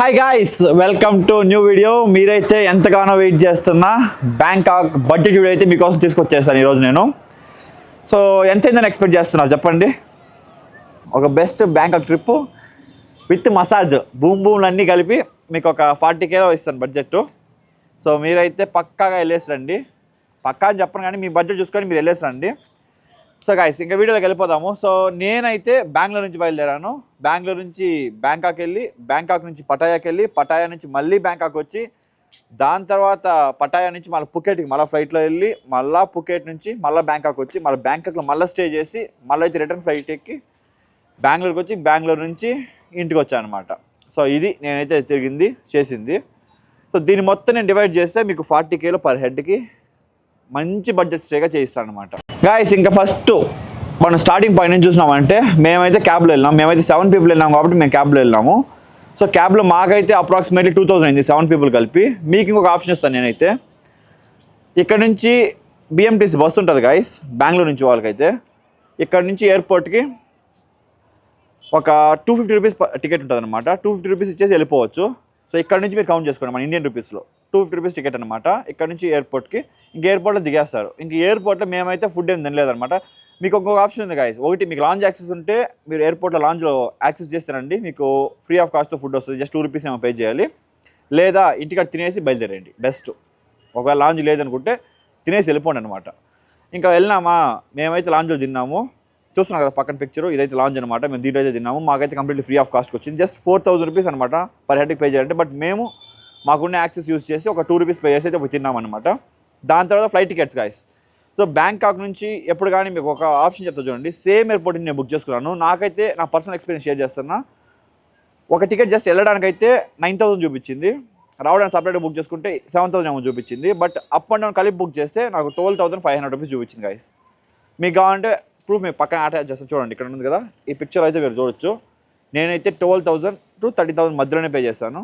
Hi guys, welcome to new video. మీరైతే ఎంతగానో wait చేస్తున్న బ్యాంకాక్ బడ్జెట్ వీడియో అయితే మీకోసం తీసుకొచ్చేస్తాను ఈరోజు నేను. సో ఎంతైందని ఎక్స్పెక్ట్ చేస్తున్నారు చెప్పండి? ఒక best Bangkok trip with massage బూమ్లు అన్నీ కలిపి మీకు ఒక 40K ఇస్తాను బడ్జెట్. సో మీరైతే పక్కాగా వెళ్ళేసి రండి. పక్కా అని చెప్పను కానీ మీ బడ్జెట్ చూసుకొని మీరు వెళ్ళేసి రండి. సో గాయ్స్, ఇంకా వీడియోలోకి వెళ్ళిపోదాము. సో నేనైతే బెంగళూరు నుంచి బయలుదేరాను. బెంగళూరు నుంచి బ్యాంకాక్ వెళ్ళి, బ్యాంకాక్ నుంచి పటాయాకి వెళ్ళి, పటాయా నుంచి మళ్ళీ బ్యాంకాక్ వచ్చి, దాని తర్వాత పటాయా నుంచి మళ్ళీ పుకెట్కి మళ్ళీ ఫ్లైట్లో వెళ్ళి, మళ్ళీ పుకెట్ నుంచి మళ్ళీ బ్యాంకాక్ వచ్చి, మళ్ళీ బ్యాంకాక్లో మళ్ళీ స్టే చేసి, మళ్ళీ అయితే రిటర్న్ ఫ్లైట్ ఎక్కి బెంగళూరుకి వచ్చి, బెంగళూరు నుంచి ఇంటికి వచ్చాను అనమాట. సో ఇది నేనైతే తిరిగింది చేసింది. సో దీన్ని మొత్తం నేను డివైడ్ చేస్తే మీకు 40K పర్ హెడ్కి మంచి బడ్జెట్ స్టేగా చేయిస్తాను అనమాట. గాయస్, ఇంకా ఫస్ట్ మనం స్టార్టింగ్ పాయింట్ నుంచి చూసినామంటే మేమైతే క్యాబ్లో వెళ్ళినాం. మేమైతే 7 పీపుల్ వెళ్ళినాం కాబట్టి మేము క్యాబ్లో వెళ్ళినాము. సో క్యాబ్లో మాకైతే అప్రాక్సిమేట్లీ 2000 అయింది 7 పీపుల్ కలిపి. మీకు ఇంకొక ఆప్షన్ ఇస్తాను నేనైతే. ఇక్కడ నుంచి BMTC బస్సు ఉంటుంది గాయస్, బెంగళూరు నుంచి వాళ్ళకైతే. ఇక్కడ నుంచి ఎయిర్పోర్ట్కి ఒక 250 రూపీస్ టికెట్ ఉంటుంది అనమాట. 250 రూపీస్ ఇచ్చేసి వెళ్ళిపోవచ్చు. సో ఇక్కడ నుంచి మీరు కౌంట్ చేసుకోండి మన ఇండియన్ రూపీస్లో 250 రూపీస్ టికెట్ అనమాట. ఇక్కడ నుంచి ఎయిర్పోర్ట్కి, ఇంక ఎయిర్పోర్ట్లో దిగేస్తారు. ఇంక ఎయిర్పోర్ట్లో మేమైతే ఫుడ్ ఏం తినలేదనమాట. మీకు ఇంకొక ఆప్షన్ ఉంది గాయస్. ఒకటి, మీకు లాంజ్ యాక్సెస్ ఉంటే మీరు ఎయిర్పోర్ట్లో లాంజ్లో యాక్సెస్ చేస్తారండి, మీకు ఫ్రీ ఆఫ్ కాస్ట్తో ఫుడ్ వస్తుంది. జస్ట్ 2 రూపీస్ ఏమో పే చేయాలి. లేదా ఇంటికాడ తినేసి బయలుదేరండి బెస్ట్. ఒకవేళ లాంజ్ లేదనుకుంటే తినేసి వెళ్ళిపోండి అనమాట. ఇంకా వెళ్ళినామా, మేమైతే లాంజ్లో తిన్నాము. చూస్తున్నాం కదా పక్కన పిక్చరు, ఇదైతే లాంజ్ అనమాట. మేము దీంట్లో అయితే తిన్నాము. మాకైతే కంప్లీట్లీ ఫ్రీ ఆఫ్ కాస్ట్కి వచ్చింది. జస్ట్ 4000 రూపీస్ అనమాట పర్ హెడ్కి పే చేయాలంటే. బట్ మేము మాకున్న యాక్సెస్ యూస్ చేసి ఒక 2 రూపీస్ పే చేసి అయితే తిన్నామన్నమాట. దాని తర్వాత flight tickets guys. So Bangkok నుంచి ఎప్పుడు కానీ మీకు ఒక ఆప్షన్ చెప్తా చూడండి. సేమ్ ఎయిర్పోర్ట్ నేను బుక్ చేసుకున్నాను. నాకైతే నా పర్సనల్ ఎక్స్పీరియన్స్ షేర్ చేస్తున్నా. ఒక టికెట్ జస్ట్ వెళ్ళడానికైతే 9000 చూపించింది, రావడానికి సపరేట్గా బుక్ చేసుకుంటే 7000 ఏమో చూపించింది. బట్ అప్ అండ్ డౌన్ కలిపి బుక్ చేస్తే నాకు 12,500 రూపీస్ చూపించింది గాయస్. మీకు కావాలంటే ప్రూఫ్ మీకు పక్కన అటాచ్ చేస్తాను చూడండి. ఇక్కడ ఉంది కదా ఈ పిక్చర్ అయితే మీరు చూడొచ్చు. నేనైతే 12,000 to 30,000 మధ్యలోనే పే చేశాను.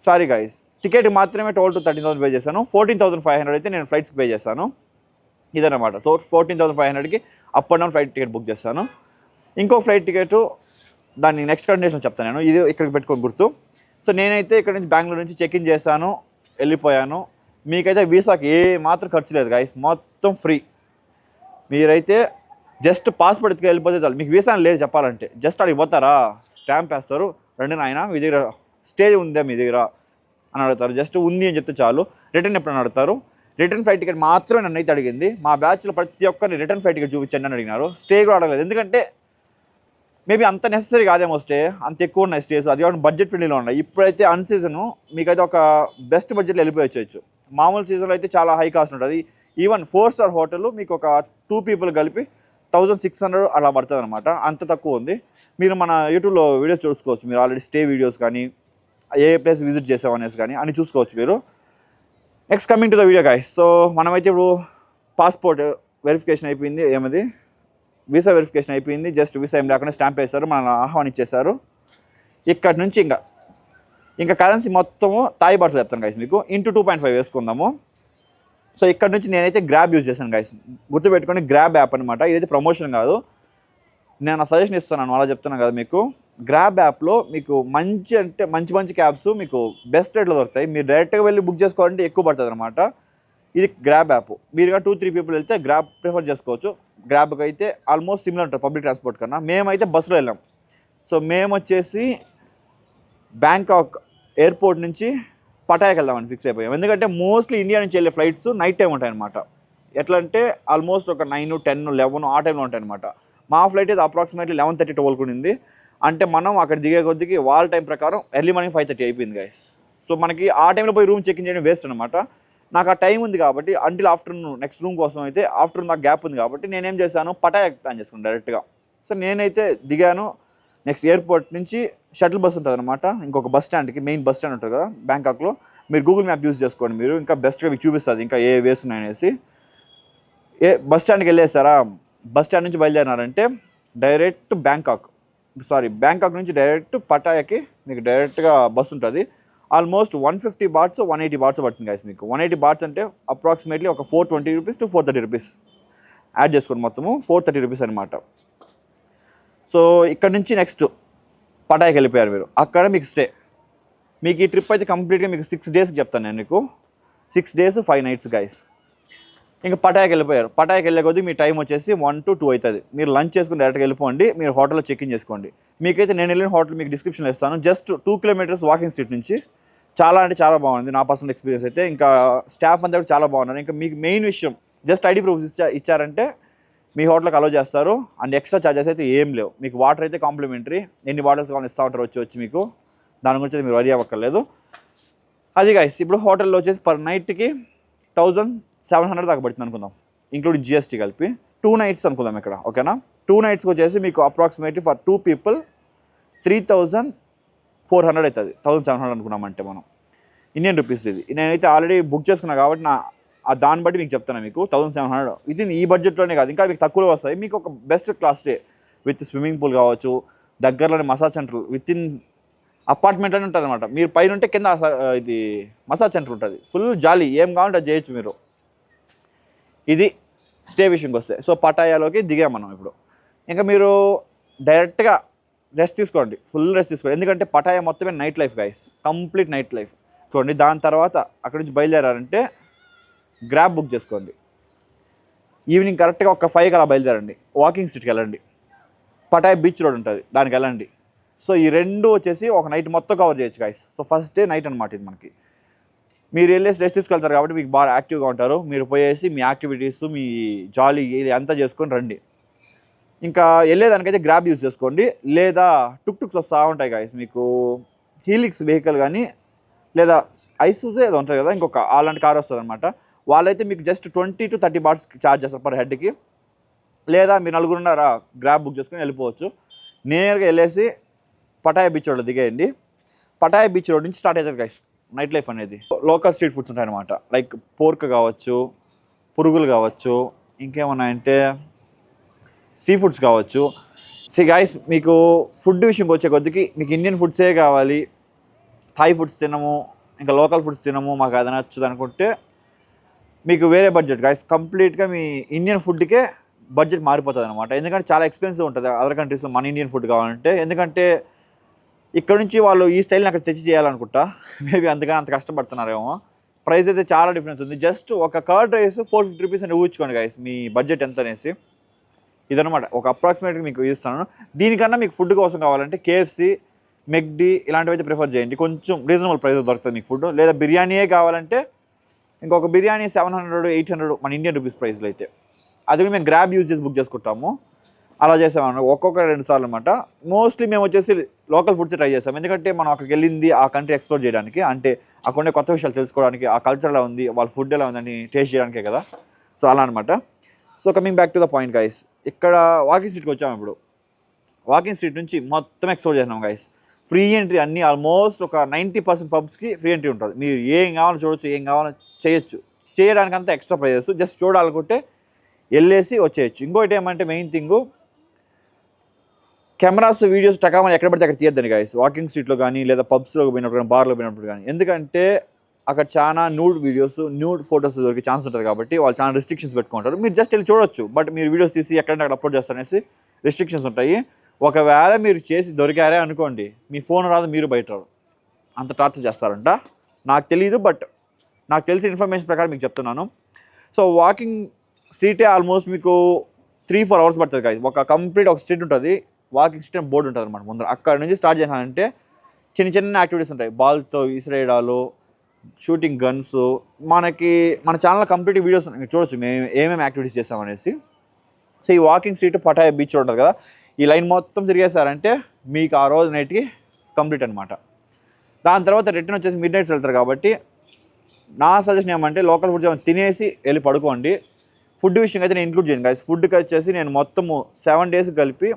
సారీ గాయస్, టికెట్ మాత్రమే 12,000 to 13,000 పే చేశాను. 14,500 అయితే నేను ఫ్లైట్స్కి పే చేశాను. ఇదన్నమాట. సో 14,500కి up and down flight ticket book చేస్తాను. ఇంకో ఫ్లైట్ టికెట్ దాన్ని నెక్స్ట్ కండిషన్ చెప్తాను నేను, ఇది ఇక్కడికి పెట్టుకొని గుర్తు. సో నేనైతే ఇక్కడ నుంచి బెంగళూరు నుంచి చెక్ ఇన్ చేశాను, వెళ్ళిపోయాను. మీకైతే వీసాకి ఏ మాత్రం ఖర్చు లేదు గాయస్, మొత్తం ఫ్రీ. మీరైతే జస్ట్ పాస్పోర్ట్ ఎత్తుకు వెళ్ళిపోతే చాలు. మీకు వీసా లేదు చెప్పాలంటే. జస్ట్ అడిగి పోతారా, స్టాంప్ వేస్తారు, రెండు నాయన మీ దగ్గర స్టే ఉందా మీ దగ్గర అని అడుగుతారు. జస్ట్ ఉంది అని చెప్తే చాలు. రిటర్న్ ఎప్పుడైనా అడుగుతారు. రిటర్న్ ఫ్లైట్ టికెట్ మాత్రమే నన్ను అయితే అడిగింది. మా బ్యాచ్లో ప్రతి ఒక్కరిని రిటర్న్ ఫ్లైట్ టికెట్ చూపించండి అని అడిగినారు. స్టే కూడా అడగలేదు, ఎందుకంటే మేబీ అంత నెసరీ కాదేమో స్టే, అంత ఎక్కువ ఉన్నాయి స్టేస్. అది కాకుండా బడ్జెట్ ఫ్రెండ్లీలో ఉన్నాయి. ఇప్పుడైతే అన్ సీజను మీకైతే ఒక బెస్ట్ బడ్జెట్లో వెళ్ళిపోవచ్చు. మామూలు సీజన్లో అయితే చాలా హై కాస్ట్ ఉంటుంది. ఈవెన్ 4 స్టార్ హోటల్ మీకు ఒక 2 పీపుల్ కలిపి 1600 అలా పడుతుంది అనమాట. అంత తక్కువ ఉంది. మీరు మన యూట్యూబ్లో వీడియోస్ చూసుకోవచ్చు. మీరు ఆల్రెడీ స్టే వీడియోస్ కానీ ఏ ప్లేస్ విజిట్ చేసామనేసి కానీ అన్ని చూసుకోవచ్చు మీరు. Next coming to the video guys. So మనమైతే ఇప్పుడు పాస్పోర్ట్ వెరిఫికేషన్ అయిపోయింది, ఏమది వీసా వెరిఫికేషన్ అయిపోయింది. జస్ట్ వీసా ఏం లేకుండా స్టాంప్ వేస్తారు, మన ఆహ్వానించేశారు. ఇక్కడి నుంచి ఇంకా కరెన్సీ మొత్తము థాయ్ బాట్స్ చెప్తాను గాయ్స్ మీకు. ఇంటూ 2.5 వేసుకుందాము. సో ఇక్కడ నుంచి నేనైతే గ్రాబ్ యూజ్ చేశాను గాయస్. గుర్తుపెట్టుకొని గ్రాబ్ యాప్ అనమాట. ఇదైతే ప్రమోషన్ కాదు, నేను సజెషన్ ఇస్తున్నాను, అలా చెప్తున్నాను కదా మీకు. గ్రాబ్ యాప్లో మీకు మంచి క్యాబ్స్ మీకు బెస్ట్ రేట్లో దొరుకుతాయి. మీరు డైరెక్ట్గా వెళ్ళి బుక్ చేసుకోవాలంటే ఎక్కువ పడుతుంది అనమాట. ఇది గ్రాబ్ యాప్. మీరు కానీ 2-3 పీపుల్ వెళ్తే గ్రాబ్ ప్రిఫర్ చేసుకోవచ్చు. గ్రాబ్కి అయితే ఆల్మోస్ట్ సిమిలర్ ఉంటుంది పబ్లిక్ ట్రాన్స్పోర్ట్ కన్నా. మేమైతే బస్సులో వెళ్ళాం. సో మేము వచ్చేసి బ్యాంకాక్ ఎయిర్పోర్ట్ నుంచి పటాయాకి వెళ్దామని ఫిక్స్ అయిపోయాం. ఎందుకంటే మోస్ట్లీ ఇండియా నుంచి వెళ్ళే ఫ్లైట్స్ నైట్ టైం ఉంటాయన్నమాట. ఎట్లా అంటే ఆల్మోస్ట్ ఒక 9, 10, 11 ఆ టైంలో ఉంటాయన్నమాట. మా ఫ్లైట్ అయితే అప్రాక్సిమేట్లీ 11:30, 12 ఉంది. అంటే మనం అక్కడ దిగే కొద్దికి వాళ్ళ టైం ప్రకారం ఎర్లీ మార్నింగ్ 5:30 అయిపోయింది గాయస్. సో మనకి ఆ టైంలో పోయి రూమ్ చెక్ ఇన్ చేయడం వేస్ట్ అనమాట. నాకు ఆ టైం ఉంది కాబట్టి అంటిల్ ఆఫ్టర్నూన్ నెక్స్ట్ రూమ్ కోసం అయితే ఆఫ్టర్నూన్ నాకు గ్యాప్ ఉంది కాబట్టి నేనేం చేశాను, పటాయాకి ప్లాన్ చేసుకున్నాను డైరెక్ట్గా. సో నేనైతే దిగాను. నెక్స్ట్ ఎయిర్పోర్ట్ నుంచి షటిల్ బస్ ఉంటుంది అనమాట. ఇంకొక బస్ స్టాండ్కి, మెయిన్ బస్ స్టాండ్ ఉంటుంది కదా బ్యాంకాక్లో. మీరు గూగుల్ మ్యాప్ యూజ్ చేసుకోండి, మీరు ఇంకా బెస్ట్గా మీకు చూపిస్తుంది ఇంకా ఏ వేస్ ఉన్నాయనేసి. బస్ స్టాండ్కి వెళ్ళేస్తారా, బస్ స్టాండ్ నుంచి బయలుదేరినారంటే డైరెక్ట్ బ్యాంకాక్ నుంచి డైరెక్ట్ పటాయాకి మీకు డైరెక్ట్గా బస్ ఉంటుంది. ఆల్మోస్ట్ 150 బాట్స్ 180 బాట్స్ పడుతుంది గాయస్ మీకు. 180 బాట్స్ అంటే అప్రాక్సిమేట్లీ ఒక 420 రూపీస్ to 430 రూపీస్ యాడ్ చేసుకోండి, మొత్తము 430 రూపీస్ అనమాట. సో ఇక్కడ నుంచి నెక్స్ట్ పటాయాకి వెళ్ళిపోయారు మీరు. అక్కడ మీకు స్టే మీకు ఈ ట్రిప్ అయితే కంప్లీట్గా మీకు 6 డేస్కి చెప్తాను నేను మీకు. 6 days 5 nights గైస్. ఇంకా పటాయాకి వెళ్ళిపోయారు. పటాయాకి వెళ్ళే కొద్దీ మీ టైం వచ్చేసి 1 to 2 అవుతుంది. మీరు లంచ్ చేసుకుని డైరెక్ట్గా వెళ్ళిపోండి. మీరు హోటల్లో చెక్ ఇన్ చేసుకోండి. మీకైతే నేను వెళ్ళిన హోటల్ మీకు డిస్క్రిప్షన్లో ఇస్తాను. జస్ట్ 2 kilometers వాకింగ్ స్ట్రీట్ నుంచి. చాలా అంటే చాలా బాగుంది నా పర్సనల్ ఎక్స్పీరియన్స్ అయితే. ఇంకా స్టాఫ్ అంతా కూడా చాలా బాగున్నారు. ఇంకా మీకు మెయిన్ విషయం జస్ట్ ఐడి ప్రూఫ్స్ ఇచ్చారంటే మీ హోటల్కి అలో చేస్తారు. అండ్ ఎక్స్ట్రా ఛార్జెస్ అయితే ఏం లేవు. మీకు వాటర్ అయితే కాంప్లిమెంటరీ. ఎన్ని బాటిల్స్ కావాలి ఇస్తూ ఉంటారు వచ్చి మీకు. దాని గురించి అయితే మీరు వరీ అవ్వక్కర్లేదు. అది గైస్ ఇప్పుడు హోటల్లో వచ్చేసి పర్ నైట్కి 1700 దాకా పడుతుంది అనుకుందాం, ఇంక్లూడింగ్ జిఎస్టీ కలిపి. 2 nights అనుకుందాం ఇక్కడ, ఓకేనా. 2 nightsకి వచ్చేసి మీకు అప్రాక్సిమేట్లీ ఫర్ 2 people 3400 అవుతుంది. 1700 అనుకున్నామంటే మనం ఇండియన్ రూపీస్. ఇది నేనైతే ఆల్రెడీ బుక్ చేసుకున్నాను కాబట్టి దాన్ని బట్టి మీకు చెప్తాను. మీకు 1700 వితిన్ ఈ బడ్జెట్లోనే కాదు, ఇంకా మీకు తక్కువలో వస్తాయి. మీకు ఒక best class stay with swimming pool కావచ్చు, దగ్గరలోనే మసాజ్ సెంటర్ వితిన్ అపార్ట్మెంట్ అని ఉంటుంది అనమాట. మీరు పైన ఉంటే కింద ఇది మసాజ్ సెంటర్ ఉంటుంది. ఫుల్ జాలీ, ఏం కావాలంటే అది చేయొచ్చు మీరు. ఇది స్టే విషయంకి వస్తే. సో పటాయాలోకి దిగాం మనం ఇప్పుడు. ఇంకా మీరు డైరెక్ట్గా రెస్ట్ తీసుకోండి, ఫుల్ రెస్ట్ తీసుకోండి. ఎందుకంటే పటాయా మొత్తమే night life guys, complete night life చూడండి. దాని తర్వాత అక్కడి నుంచి బయలుదేరారంటే గ్రాబ్ బుక్ చేసుకోండి. ఈవినింగ్ కరెక్ట్గా ఒక 5 అలా బయలుదేరండి. వాకింగ్ స్ట్రీట్కి వెళ్ళండి. పటాయా బీచ్ రోడ్ ఉంటుంది, దానికి వెళ్ళండి. సో ఈ రెండు వచ్చేసి ఒక నైట్ మొత్తం కవర్ చేయొచ్చు guys. So first day night అనమాట ఇది మనకి. మీరు వెళ్ళేసి రెస్ట్ తీసుకెళ్తారు కాబట్టి మీకు బాగా యాక్టివ్గా ఉంటారు. మీరు పోయేసి మీ యాక్టివిటీస్, మీ జాలీ అంతా చేసుకొని రండి. ఇంకా వెళ్ళేదానికైతే గ్రాబ్ యూజ్ చేసుకోండి, లేదా టుక్స్ వస్తూ ఉంటాయి గైస్. మీకు హీలిక్స్ వెహికల్ కానీ లేదా ఐసూజే ఏదో ఉంటుంది కదా, ఇంకొక అలాంటి కార్ వస్తుంది అనమాట. వాళ్ళైతే మీకు జస్ట్ 20 to 30 baht ఛార్జ్ చేస్తారు పర్ హెడ్కి. లేదా మీరు నలుగురున్నారా, గ్రాబ్ బుక్ చేసుకొని వెళ్ళిపోవచ్చు. నేరుగా వెళ్ళేసి పటాయా బీచ్ రోడ్లో దిగేయండి. పటాయా బీచ్ రోడ్ నుంచి స్టార్ట్ అవుతుంది గైస్ నైట్ లైఫ్ అనేది. లోకల్ స్ట్రీట్ ఫుడ్స్ ఉంటాయి అనమాట. లైక్ పోర్క్ కావచ్చు, పురుగులు కావచ్చు, ఇంకేమన్నాయంటే సీ ఫుడ్స్ కావచ్చు. గైస్ మీకు ఫుడ్ విషయంకి వచ్చే కొద్దికి మీకు ఇండియన్ ఫుడ్సే కావాలి, థాయ్ ఫుడ్స్ తినము, ఇంకా లోకల్ ఫుడ్స్ తినము, మాకు అది నచ్చదు అనుకుంటే మీకు వేరే బడ్జెట్ గైస్. కంప్లీట్గా మీ ఇండియన్ ఫుడ్కే బడ్జెట్ మారిపోతుంది అనమాట. ఎందుకంటే చాలా ఎక్స్పెన్సివ్ ఉంటుంది అదర్ కంట్రీస్లో మన ఇండియన్ ఫుడ్ కావాలంటే. ఎందుకంటే ఇక్కడ నుంచి వాళ్ళు ఈ స్టైల్ని అక్కడ తెచ్చి చేయాలనుకుంటా, మేబీ అందుకని అంత కష్టపడుతున్నారేమో. ప్రైస్ అయితే చాలా డిఫరెన్స్ ఉంది. జస్ట్ ఒక కర్డ్ రైస్ 450 rupees అని ఊహించుకోండి గైస్, మీ బడ్జెట్ ఎంత అనేసి. ఇదనమాట ఒక అప్రాక్సిమేట్గా మీకు ఇస్తాను. దీనికన్నా మీకు ఫుడ్ కోసం కావాలంటే KFC, మెక్డీ ఇలాంటివి అయితే ప్రిఫర్ చేయండి. కొంచెం రీజనబుల్ ప్రైస్ దొరుకుతుంది మీకు ఫుడ్. లేదా బిర్యానీయే కావాలంటే ఇంకొక బిర్యానీ 700, 800 మన ఇండియన్ రూపీస్ ప్రైస్లో అయితే. అది కూడా మేము గ్రాబ్ యూజ్ చేసి బుక్ చేసుకుంటాము. అలా చేసామన్నమాట. ఒక్కొక్క 2 సార్లు అనమాట. మోస్ట్లీ మేము వచ్చేసి లోకల్ ఫుడ్స్ ట్రై చేస్తాం. ఎందుకంటే మనం అక్కడికి వెళ్ళింది ఆ కంట్రీ ఎక్స్ప్లోర్ చేయడానికి, అంటే అక్కడే కొత్త విషయాలు తెలుసుకోవడానికి, ఆ కల్చర్ ఎలా ఉంది, వాళ్ళ ఫుడ్ ఎలా ఉందని టేస్ట్ చేయడానికే కదా. సో అలా అనమాట. So coming back to the point guys, ఇక్కడ వాకింగ్ స్ట్రీట్కి వచ్చాము. ఇప్పుడు వాకింగ్ స్ట్రీట్ నుంచి మొత్తం ఎక్స్ప్లోర్ చేసినాం గైస్. ఫ్రీ ఎంట్రీ అన్నీ ఆల్మోస్ట్ ఒక 90% పబ్స్కి ఫ్రీ ఎంట్రీ ఉంటుంది. మీరు ఏం కావాలో చూడొచ్చు, ఏం కావాలో చేయొచ్చు. చేయడానికంతా ఎక్స్ట్రా ప్రైజెస్, జస్ట్ చూడాలనుకుంటే వెళ్ళేసి వచ్చేయచ్చు. ఇంకోటి ఏమంటే మెయిన్ థింగ్, కెమెరాస్ వీడియోస్ టకామని ఎక్కడ పడితే అక్కడ తీయద్దని గైస్. వాకింగ్ స్ట్రీట్లో కానీ లేదా పబ్స్లో పోయినప్పుడు కానీ బార్లో పోయినప్పుడు కానీ. ఎందుకంటే అక్కడ చాలా న్యూడ్ వీడియోస్, న్యూడ్ ఫొటోస్ దొరికే ఛాన్స్ ఉంటుంది కాబట్టి వాళ్ళు చాలా రిస్ట్రిక్షన్స్ పెట్టుకుంటారు. మీరు జస్ట్ వెళ్ళి చూడొచ్చు, బట్ మీరు వీడియోస్ తీసి ఎక్కడంటే అక్కడ అప్లోడ్ చేస్తారనేసి రిస్ట్రిక్షన్స్ ఉంటాయి. ఒకవేళ మీరు చేసి దొరికారే అనుకోండి, మీ ఫోన్ రాదు, మీరు బయట రాదు, అంత టార్చర్ చేస్తారంట. నాకు తెలియదు, బట్ నాకు తెలిసిన ఇన్ఫర్మేషన్ ప్రకారం మీకు చెప్తున్నాను. సో వాకింగ్ స్ట్రీటే ఆల్మోస్ట్ మీకు 3-4 hours పడుతుంది గైస్. ఒక కంప్లీట్ ఒక స్ట్రీట్ ఉంటుంది, వాకింగ్ స్ట్రీట్ అని బోర్డు ఉంటుంది అనమాట ముందర. అక్కడ నుంచి స్టార్ట్ చేయాలంటే చిన్న చిన్న యాక్టివిటీస్ ఉంటాయి. బాల్తో విసిరేయడాలు, షూటింగ్ గన్స్. మన ఛానల్లో కంప్లీట్ వీడియోస్ ఉన్నాయి, చూడొచ్చు మేము ఏమేమి యాక్టివిటీస్ చేస్తామనేసి. సో ఈ వాకింగ్ స్ట్రీట్ పటాయా బీచ్ ఉంటుంది కదా, ఈ లైన్ మొత్తం తిరిగేసారంటే మీకు ఆ రోజు నైట్కి కంప్లీట్ అనమాట. దాని తర్వాత రిటర్న్ వచ్చేసి మిడ్ నైట్స్ వెళ్తారు కాబట్టి నా సజెషన్ ఏమంటే లోకల్ ఫుడ్స్ ఏమైనా తినేసి వెళ్ళి పడుకోండి. ఫుడ్ విషయం అయితే నేను ఇంక్లూడ్ చేయను గైస్. ఫుడ్కి వచ్చేసి నేను మొత్తము 7 days కలిపి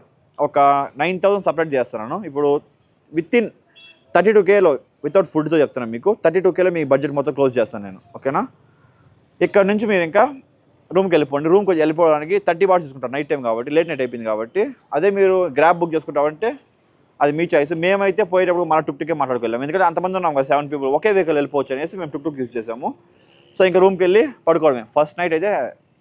ఒక 9,000 సపరేట్ చేస్తున్నాను. ఇప్పుడు వితిన్ 32Kలో వితౌట్ ఫుడ్తో చెప్తున్నాను మీకు. 32Kలో మీ బడ్జెట్ మొత్తం క్లోజ్ చేస్తాను నేను, ఓకేనా. ఇక్కడ నుంచి మీరు ఇంకా రూమ్కి వెళ్ళిపోండి. రూమ్కి వెళ్ళిపోవడానికి 30 baht తీసుకుంటారు, నైట్ టైం కాబట్టి, లేట్ నైట్ అయిపోయింది కాబట్టి. అదే మీరు గ్రాబ్ బుక్ చేసుకుంటామంటే అది మీ చాయిస్. మేమైతే పోయేటప్పుడు మన టుక్కే మాట్లాడుకోలేము, ఎందుకంటే అంతమంది ఉన్నాం కదా, 7 people ఒకే వెహికల్ వెళ్ళిపోవచ్చు అనేసి మేము టుక్ యూజ్ చేసాము. సో ఇంకా రూమ్కి వెళ్ళి పడుకోవడమే. ఫస్ట్ నైట్ అయితే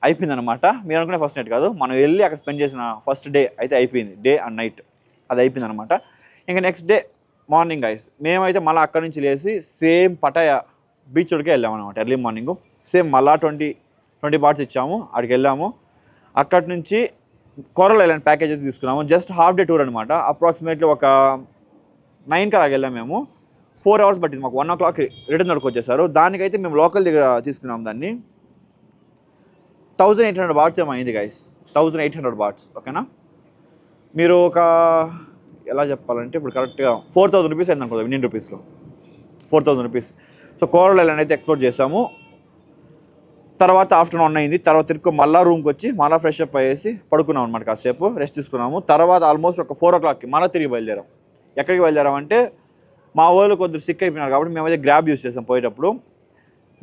అయిపోయిందనమాట. మీరు అనుకునే ఫస్ట్ నైట్ కాదు, మనం వెళ్ళి అక్కడ స్పెండ్ చేసిన ఫస్ట్ డే అయితే అయిపోయింది. డే అండ్ నైట్ అది అయిపోయిందనమాట. ఇంకా నెక్స్ట్ డే మార్నింగ్ గైస్ మేమైతే మళ్ళీ అక్కడి నుంచి లేచి సేమ్ పటాయ బీచ్ రోడ్కే వెళ్ళాము అనమాట ఎర్లీ మార్నింగ్. సేమ్ మళ్ళీ 20 బాట్స్ ఇచ్చాము, అక్కడికి వెళ్ళాము. అక్కడి నుంచి కోరల్ ఐలాండ్ ప్యాకేజెస్ తీసుకున్నాము. జస్ట్ హాఫ్ డే టూర్ అనమాట. అప్రాక్సిమేట్లీ ఒక 9కి అలాగ వెళ్ళాము మేము. 4 hours పట్టింది మాకు. 1 o'clock రిటర్న్ వరకు వచ్చేసారు. దానికైతే మేము లోకల్ దగ్గర తీసుకున్నాము దాన్ని. 1800 బాట్స్ ఏమో అయింది గైస్. 1800 బాట్స్. ఓకేనా, మీరు ఒక ఎలా చెప్పాలంటే ఇప్పుడు కరెక్ట్గా 4000 రూపీస్ అయింది అనుకోండి ఇండియన్ రూపీస్లో. 4000 రూపీస్. సో కోరల్ ఐలాండ్ అయితే ఎక్స్ప్లోర్ చేసాము. తర్వాత ఆఫ్టర్నూన్ అయింది. తర్వాత తిరుగు మళ్ళీ రూమ్కి వచ్చి మళ్ళీ ఫ్రెష్ అప్ అయ్యేసి పడుకున్నాం అనమాట. కాసేపు రెస్ట్ తీసుకున్నాము. తర్వాత ఆల్మోస్ట్ ఒక 4 o'clockకి మళ్ళీ తిరిగి బయలుదేరాం. ఎక్కడికి బయలుదేరామంటే మా వాళ్ళు కొద్దిగా సిక్ అయిపోయినారు కాబట్టి మేమైతే గ్రాబ్ యూస్ చేసాం పోయేటప్పుడు.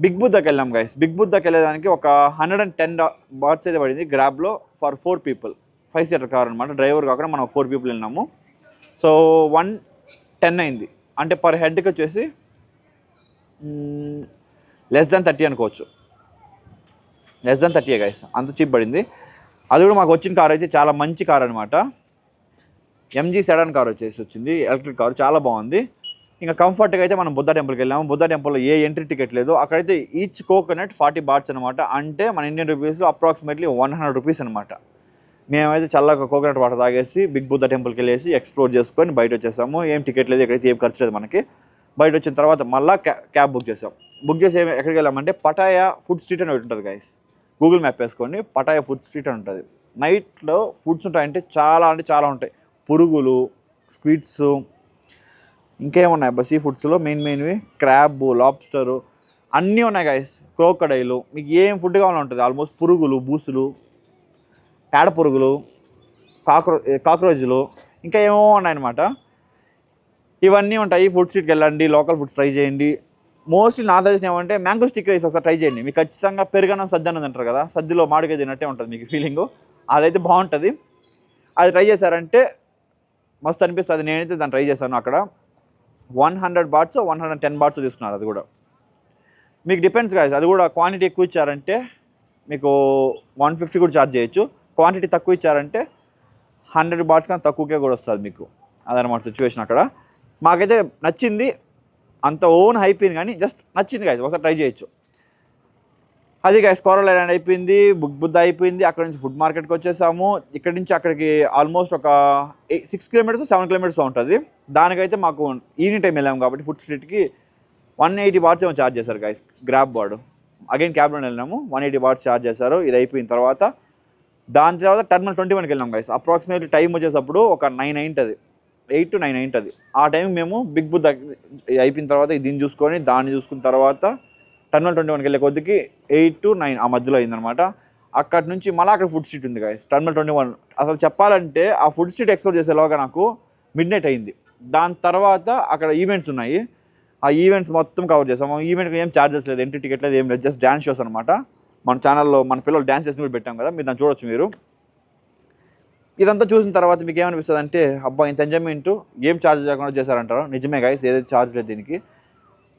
బిగ్ బుద్ధాకి వెళ్ళాం గైస్. బిగ్ బుద్ధాకి వెళ్ళేదానికి ఒక 110 బాట్స్ అయితే పడింది గ్రాబ్లో ఫర్ 4 people. 5 seater కార్ అనమాట. డ్రైవర్ కాకుండా మనం 4 people వెళ్ళినాము. సో 110 అయింది. అంటే పర్ హెడ్కి వచ్చేసి లెస్ దాన్ 30 అనుకోవచ్చు. లెస్ దాన్ 30 గైస్, అంత చీప్ పడింది. అది కూడా మాకు వచ్చిన కార్ అయితే చాలా మంచి కార్ అనమాట. ఎంజీ సెడాన్ కార్ వచ్చేసి వచ్చింది, ఎలక్ట్రిక్ కార్, చాలా బాగుంది. ఇంకా కంఫర్ట్గా అయితే మనం బుద్ధా టెంపుల్కి వెళ్ళాము. బుద్ధా టెంపుల్లో ఏ ఎంట్రీ టికెట్ లేదు. అక్కడైతే ఈచ్ కోకోనట్ 40 బాట్స్ అనమాట. అంటే మన ఇండియన్ రూపీస్లో అప్రాక్సిమేట్లీ 100 రూపీస్ అనమాట. మేమైతే చల్లగా కోకోనట్ వాటర్ తాగేసి బిగ్ బుద్ధా టెంపుల్కి వెళ్ళేసి ఎక్స్ప్లోర్ చేసుకొని బయట వచ్చేసాము. ఏం టికెట్ లేదు, ఎక్కడైతే ఏం ఖర్చు లేదు మనకి. బయట వచ్చిన తర్వాత మళ్ళీ క్యాబ్ బుక్ చేసాం. బుక్ చేసి ఎక్కడికి వెళ్ళామంటే పటాయ ఫుడ్ స్ట్రీట్ అని ఒకటి ఉంటుంది గైస్. గూగుల్ మ్యాప్ వేసుకోండి, పటాయ ఫుడ్ స్ట్రీట్ అని ఉంటుంది. నైట్లో ఫుడ్స్ ఉంటాయంటే చాలా ఉంటాయి. పురుగులు, స్క్విడ్స్, ఇంకేమున్నాయి అబ్బా సీ ఫుడ్స్లో మెయిన్వి క్రాబ్, లాబ్స్టరు అన్నీ ఉన్నాయి గైస్. క్రోకడైలు, మీకు ఏం ఫుడ్ కావాలో ఉంటుంది. ఆల్మోస్ట్ పురుగులు, బూసులు, పేడ పురుగులు, కాక్రోచ్లు, ఇంకా ఏమో ఉన్నాయన్నమాట. ఇవన్నీ ఉంటాయి. ఫుడ్ స్ట్రీట్కి వెళ్ళండి, లోకల్ ఫుడ్స్ ట్రై చేయండి. మోస్ట్లీ నా సజెషన్ ఏమంటే మ్యాంగో స్టిక్ రైస్ ఒకసారి ట్రై చేయండి. మీకు ఖచ్చితంగా పెరుగన్నం సజ్జన్నం తింటారు కదా, సద్దిలో మామిడికాయ తిన్నట్టే ఉంటుంది మీకు ఫీలింగు. అదైతే బాగుంటుంది. అది ట్రై చేశారంటే మస్తు అనిపిస్తుంది. నేనైతే దాన్ని ట్రై చేశాను. అక్కడ 100 బాట్స్ 110 బాట్స్ తీసుకున్నారు. అది కూడా మీకు డిపెండ్స్ గాయస్. అది కూడా క్వాంటిటీ ఎక్కువ ఇచ్చారంటే మీకు 150 కూడా ఛార్జ్ చేయొచ్చు. క్వాంటిటీ తక్కువ ఇచ్చారంటే 100 బాట్స్ కన్నా తక్కువకే కూడా వస్తుంది మీకు. అదనమాట సిచ్యువేషన్ అక్కడ. మాకైతే నచ్చింది. అంత ఓన్ అయిపోయింది కానీ జస్ట్ నచ్చింది గాయస్, ఒకసారి ట్రై చేయొచ్చు. అది గాయస్ కోరల్ ఐలాండ్ అయిపోయింది, బుద్ధ అయిపోయింది. అక్కడ నుంచి ఫుడ్ మార్కెట్కి వచ్చేసాము. ఇక్కడ నుంచి అక్కడికి ఆల్మోస్ట్ ఒక 6 kilometers 7 kilometers ఉంటుంది. దానికైతే మాకు ఈవినింగ్ టైం వెళ్ళాము కాబట్టి ఫుడ్ స్ట్రీట్కి 180 బాట్స్ ఏమో ఛార్జ్ చేశారు గాయస్. గ్రాబ్ వాడు అగైన్ క్యాబ్లో వెళ్ళినాము. 180 బాట్స్ ఛార్జ్ చేశారు. ఇది అయిపోయిన తర్వాత దాని తర్వాత టర్మినల్ 21కి వెళ్ళాం గాయస్. అప్రాక్సిమేట్లీ టైం వచ్చేటప్పుడు ఒక 9 అయింటుంది, 8 to 9 అయింటుంది. ఆ టైం మేము బిగ్ బుద్ధ అయిపోయిన తర్వాత దీన్ని చూసుకొని దాన్ని చూసుకున్న తర్వాత టర్మినల్ 21కి వెళ్ళే కొద్దికి 8 to 9 ఆ మధ్యలో అయిందనమాట. అక్కడి నుంచి మళ్ళీ అక్కడ ఫుడ్ స్ట్రీట్ ఉంది గాయస్. టర్మినల్ 21 అసలు చెప్పాలంటే ఆ ఫుడ్ స్ట్రీట్ ఎక్స్ప్లోర్ చేసేలాగా నాకు మిడ్నైట్ అయింది. దాని తర్వాత అక్కడ ఈవెంట్స్ ఉన్నాయి. ఆ ఈవెంట్స్ మొత్తం కవర్ చేసాము. ఈవెంట్కి ఏం ఛార్జెస్ లేదు, ఎంట్రీ టికెట్ లేదు, ఏం లేదు. జస్ట్ డ్యాన్స్ షోస్ అనమాట. మన ఛానల్లో మన పిల్లలు డ్యాన్స్ చేసి కూడా పెట్టాం కదా, మీరు దాన్ని చూడొచ్చు. మీరు ఇదంతా చూసిన తర్వాత మీకు ఏమనిపిస్తుంది అంటే అబ్బా ఇంత ఎంజాయ్మెంట్ ఏం ఛార్జ్ చేయకుండా చేశారంటారు. నిజమే గాయస్, ఏదైతే ఛార్జ్ లేదు దీనికి.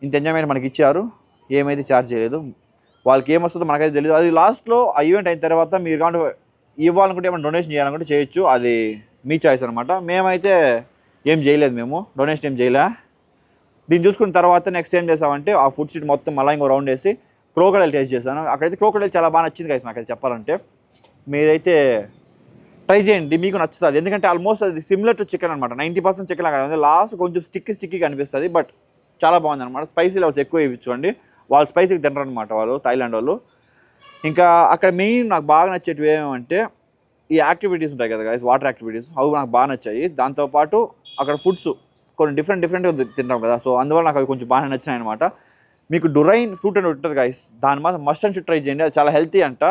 ఇంత ఎంజాయ్మెంట్ మనకి ఇచ్చారు, ఏమైతే ఛార్జ్ చేయలేదు. వాళ్ళకి ఏమొస్తుందో మనకైతే తెలియదు. అది లాస్ట్లో ఆ ఈవెంట్ అయిన తర్వాత మీరు కావాలి ఇవ్వాలనుకుంటే ఏమైనా డొనేషన్ చేయాలనుకుంటే చేయొచ్చు. అది మీ చాయిస్ అనమాట. మేమైతే ఏం చేయలేదు, మేము డొనేషన్ ఏం చేయలే. దీన్ని చూసుకున్న తర్వాత నెక్స్ట్ ఏం చేసామంటే ఆ ఫుడ్ స్ట్రీట్ మొత్తం మళ్ళీ ఇంకో రౌండ్ వేసి క్రోకడైల్ టేస్ట్ చేశాను. అక్కడైతే క్రోకడైల్ చాలా బాగా నచ్చింది గాయస్ నాకైతే చెప్పాలంటే. మీరైతే ట్రై చేయండి, మీకు నచ్చుతుంది. ఎందుకంటే ఆల్మోస్ట్ అది సిమిలర్ టు చికెన్ అనమాట. 90% చికెన్ లాగా ఉంది. లాస్ట్ కొంచెం స్టిక్కీ అనిపిస్తుంది, బట్ చాలా బాగుంది అనమాట. స్పైసీ లెవెల్స్ ఎక్కువ ఇవ్వండి. వాళ్ళు స్పైసీకి తినరు అనమాట, వాళ్ళు థాయిలాండ్ వాళ్ళు. ఇంకా అక్కడ మెయిన్ నాకు బాగా నచ్చేటివి ఏమంటే ఈ యాక్టివిటీస్ ఉంటాయి కదా గైస్, వాటర్ యాక్టివిటీస్, అవి నాకు బాగా నచ్చాయి. దాంతోపాటు అక్కడ ఫుడ్స్ కొన్ని డిఫరెంట్గా తింటాం కదా, సో అందువల్ల నాకు అవి కొంచెం బాగా నచ్చినాయి అనమాట. మీకు డురైన్ ఫ్రూట్ అని ఉంటుంది గైస్, దాని మాత్రం మస్ట్ అండ్ షుడ్ ట్రై చేయండి. అది చాలా హెల్తీ అంట.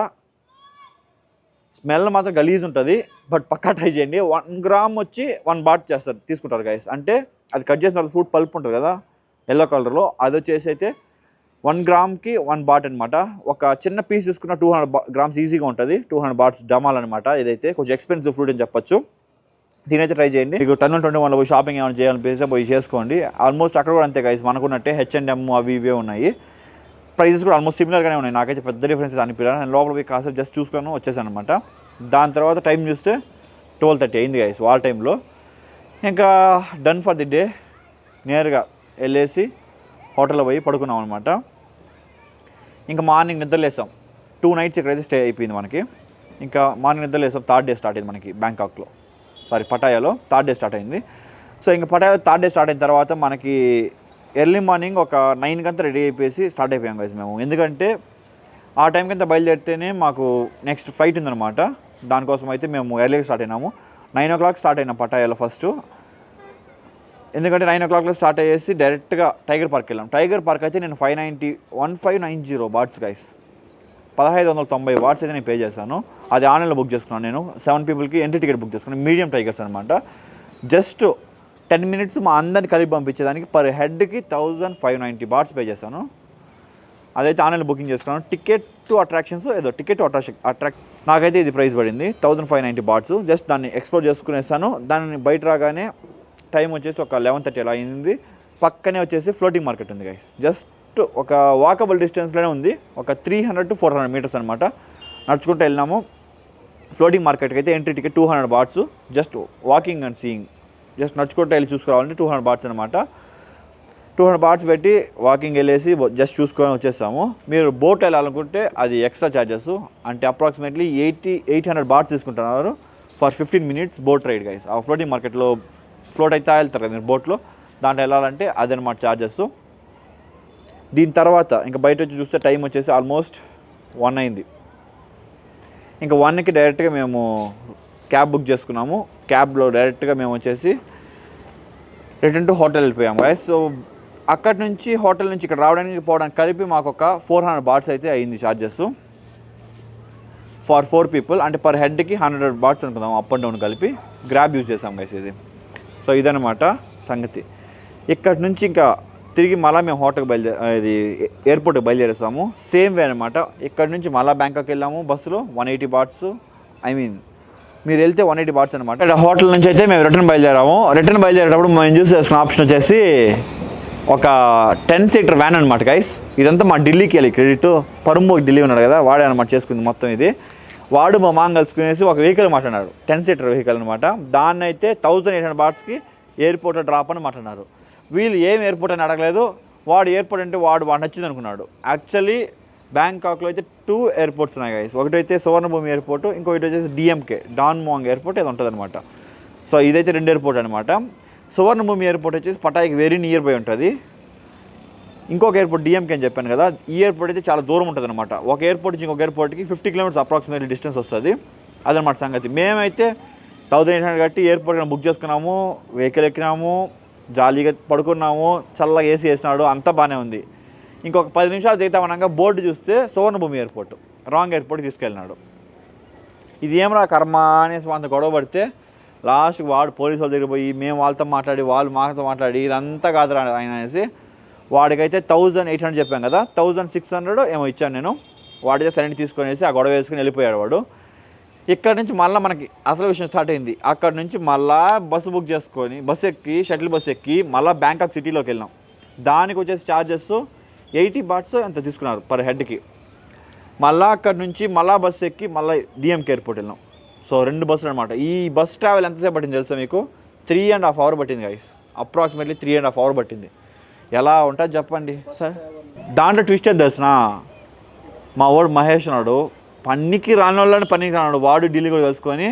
స్మెల్ మాత్రం గలీజ్ ఉంటుంది, బట్ పక్కా ట్రై చేయండి. 1 gram వచ్చి 1 baht తీసుకుంటారు గైస్. అంటే అది కట్ చేసిన తర్వాత ఫ్రూట్ పల్ప్ ఉంటుంది కదా ఎల్లో కలర్లో, అది వచ్చేసి అయితే 1 gramకి 1 baht అనమాట. ఒక చిన్న పీస్ తీసుకున్న 200 grams ఈజీగా ఉంటుంది. 200 bahts డమాల్ అనమాట. ఇదైతే కొంచెం ఎక్స్పెన్సివ్ ఫ్రూట్ అని చెప్పొచ్చు. దీనైతే ట్రై చేయండి. మీకు టర్మినల్ 21లో పోయి షాపింగ్ ఏమైనా చేయాలనిపిస్తే పోయి చేసుకోండి. ఆల్మోస్ట్ అక్కడ కూడా అంతే గైస్, మనకున్నట్టే H&M అవి ఇవే ఉన్నాయి. ప్రైజెస్ కూడా ఆల్మోస్ట్ సిమిలర్గానే ఉన్నాయి. నాకైతే పెద్ద డిఫరెన్స్ అనిపించాను. నేను లోపల పోయి కాసేపు జస్ట్ చూసుకొని వచ్చేసాను అనమాట. దాని తర్వాత టైం చూస్తే 12:30 అయింది గైస్ వాల్ టైంలో. ఇంకా డన్ ఫర్ ది డే. నేరుగా వెళ్ళేసి హోటల్లో పోయి పడుకున్నాం అనమాట. ఇంకా మార్నింగ్ నిద్రలేసాం. 2 nights ఇక్కడైతే స్టే అయిపోయింది మనకి. ఇంకా మార్నింగ్ నిద్రలేసాం. 3rd డే స్టార్ట్ అయింది మనకి బ్యాంకాక్లో, పటాయాలో 3rd డే స్టార్ట్ అయింది. సో ఇంకా పటాయాలో 3rd డే స్టార్ట్ అయిన తర్వాత మనకి ఎర్లీ మార్నింగ్ ఒక 9 గంట రెడీ అయిపోయి స్టార్ట్ అయిపోయాం గైస్ మేము. ఎందుకంటే ఆ టైంకి అంతా బయలుదేరితేనే మాకు నెక్స్ట్ ఫ్లైట్ ఉందన్నమాట. దానికోసం అయితే మేము ఎర్లీగా స్టార్ట్ అయినాము. 9 o'clock స్టార్ట్ అయినాం పటాయాలో ఫస్ట్. ఎందుకంటే 9 o'clock స్టార్ట్ అయ్యేసి డైరెక్ట్గా టైగర్ పార్క్ వెళ్ళాం. టైగర్ పార్క్ అయితే నేను 1590 బాట్స్ గైస్, 1590 బాట్స్ అయితే నేను పే చేశాను. అది ఆన్లైన్లో బుక్ చేసుకున్నాను. నేను 7 peopleకి ఎంట్రీ టికెట్ బుక్ చేసుకున్నాను. మీడియం టైగర్స్ అనమాట. జస్ట్ 10 minutes మా అందరిని కలిపి పంపించేదానికి పర్ హెడ్కి 1590 బాట్స్ పే చేశాను. అదైతే ఆన్లైన్లో బుకింగ్ చేసుకున్నాను. టికెట్ టు అట్రాక్షన్స్ ఏదో టికెట్ టు అట్రాక్ట్ నాకైతే ఇది ప్రైస్ పడింది 1590 బాట్స్. జస్ట్ దాన్ని ఎక్స్ప్లోర్ చేసుకునేసాను. దాన్ని బయట రాగానే టైం వచ్చేసి ఒక 11:30 అలా అయింది. పక్కనే వచ్చేసి ఫ్లోటింగ్ మార్కెట్ ఉంది గైస్. జస్ట్ ఒక వాకబుల్ డిస్టెన్స్లోనే ఉంది. ఒక 300 to 400 meters అనమాట. నడుచుకుంటూ వెళ్ళినాము. ఫ్లోటింగ్ మార్కెట్కి అయితే entry ticket 200 bahts. Just walking and seeing, just నడుచుకుంటూ వెళ్ళి చూసుకోవాలంటే 200 బాట్స్ అనమాట. 200 బాట్స్ పెట్టి వాకింగ్ వెళ్ళేసి జస్ట్ చూసుకొని వచ్చేస్తాము. మీరు బోట్ వెళ్ళాలనుకుంటే అది ఎక్స్ట్రా ఛార్జెస్, అంటే అప్రాక్సిమేట్లీ 800 బాట్స్ తీసుకుంటున్నారు for 15 minutes boat ride guys. ఆ ఫ్లోటింగ్ మార్కెట్లో ఫ్లోట్ అయితే వెళ్తారు కదా మీరు బోట్లో, దాంట్లో వెళ్ళాలంటే అదనమాట ఛార్జెస్. దీని తర్వాత ఇంకా బయట వచ్చి చూస్తే టైం వచ్చేసి ఆల్మోస్ట్ 1 అయింది. ఇంకా 1కి డైరెక్ట్గా మేము క్యాబ్ బుక్ చేసుకున్నాము. క్యాబ్లో డైరెక్ట్గా మేము వచ్చేసి రిటర్న్ టు హోటల్ వెళ్ళిపోయాము గైస్. సో అక్కడి నుంచి హోటల్ నుంచి ఇక్కడ రావడానికి పోవడానికి కలిపి మాకు ఒక 400 బాట్స్ అయితే అయింది ఛార్జెస్ ఫర్ 4 people. అంటే పర్ హెడ్కి 100 బాట్స్ అనుకుందాం అప్ అండ్ డౌన్ కలిపి. గ్రాబ్ యూజ్ చేసాం గైస్ ఇది. సో ఇదనమాట సంగతి. ఇక్కడి నుంచి ఇంకా తిరిగి మళ్ళీ మేము హోటల్కి ఇది ఎయిర్పోర్ట్కి బయలుదేరేస్తాము. సేమ్ వే అనమాట. ఇక్కడ నుంచి మళ్ళీ బ్యాంకాక్ వెళ్ళాము బస్సులో 180 బాట్స్. మీరు వెళ్తే 180 బాట్స్ అనమాట. ఇక్కడ హోటల్ నుంచి అయితే మేము రిటర్న్ బయలుదేరాము. రిటర్న్ బయలుదేరేటప్పుడు మేము చూస్ చేసుకున్న ఆప్షన్ వచ్చేసి ఒక 10-seater వ్యాన్ అనమాట గైస్. ఇదంతా మా ఢిల్లీకి వెళ్ళి క్రెడిట్. పరుంబోకి ఢిల్లీ ఉన్నాడు కదా, వాడే అనమాట చేసుకుంది మొత్తం ఇది. వాడు మా మాంగ కలుసుకునేసి ఒక వెహికల్ మాట్లాడాడు, 10-seater వెహికల్ అనమాట. దాన్ని అయితే 1800 బాట్స్కి ఎయిర్పోర్ట్లో డ్రాప్ అని మాట్లాడినారు. వీళ్ళు ఏం ఎయిర్పోర్ట్ అని అడగలేదు. వాడు ఎయిర్పోర్ట్ అంటే వాడు నచ్చింది అనుకున్నాడు. యాక్చువల్లీ బ్యాంకాక్లో అయితే 2 airports ఉన్నాయి గైస్. ఒకటైతే సువర్ణభూమి ఎయిర్పోర్ట్, ఇంకొకటి వచ్చేసి DMK డాన్ మోంగ్ ఎయిర్పోర్ట్ ఏదో ఉంటుంది అనమాట. సో ఇదైతే 2 airports అనమాట. సువర్ణభూమి ఎయిర్పోర్ట్ వచ్చేసి పటాయికి వెరీ నియర్ బై ఉంటుంది. ఇంకొక ఎయిర్పోర్ట్ DMK అని చెప్పాను కదా, ఈ ఎయిర్పోర్ట్ అయితే చాలా దూరం ఉంటుంది అనమాట. ఒక ఎయిర్పోర్ట్ నుంచి ఇంకొక ఎయిర్పోర్ట్కి 50 kilometers అప్రాక్సిమేట్లీ డిస్టెన్స్ వస్తుంది. అదనమాట సంగతి. మేమైతే 1800 కట్టి ఎయిర్పోర్ట్ బుక్ చేసుకున్నాము. వెహికల్ ఎక్కినాము, జాలీగా పడుకున్నాము, చల్లగా ఏసీ వేసినాడు, అంతా బాగానే ఉంది. ఇంకొక 10 నిమిషాలు చేద్దామనగా బోర్డు చూస్తే సువర్ణభూమి ఎయిర్పోర్ట్, రాంగ్ ఎయిర్పోర్ట్కి తీసుకెళ్ళినాడు. ఇది ఏమరా కర్మ అనేసి అంత గొడవ పడితే లాస్ట్కి వాడు పోలీసు వాళ్ళ దగ్గర పోయి మేము వాళ్ళతో మాట్లాడి వాళ్ళు మాతో మాట్లాడి ఇదంతా కాదురా ఆయన అనేసి వాడికైతే 1800 చెప్పాం కదా, 1600 ఏమో ఇచ్చాను నేను. వాడితే సరైన తీసుకొనేసి ఆ గొడవ వేసుకుని వెళ్ళిపోయాడు వాడు. ఇక్కడ నుంచి మళ్ళీ మనకి అసలు విషయం స్టార్ట్ అయింది. అక్కడ నుంచి మళ్ళీ బస్సు బుక్ చేసుకొని బస్సు ఎక్కి షటిల్ బస్సు ఎక్కి మళ్ళీ బ్యాంకాక్ సిటీలోకి వెళ్ళాం. దానికి వచ్చేసి ఛార్జెస్ 80 బాట్స్ ఎంత తీసుకున్నారు పర్ హెడ్కి. మళ్ళీ అక్కడ నుంచి మళ్ళీ బస్సు ఎక్కి మళ్ళీ DMK ఎయిర్పోర్ట్ వెళ్ళాం. సో 2 బస్సులు అనమాట. ఈ బస్ ట్రావెల్ ఎంతసేపు పట్టింది తెలుసా మీకు? 3.5 hours పట్టింది గైస్. అప్రాక్సిమేట్లీ 3.5 hours పట్టింది. ఎలా ఉంటుంది చెప్పండి సార్. దాంట్లో ట్విస్ట్ ఏం తెలుసునా, మా వాడు మహేష్ నాడు పనికి రాని వాళ్ళని పనికి రానాడు. వాడు ఢిల్లీ కూడా కలుసుకొని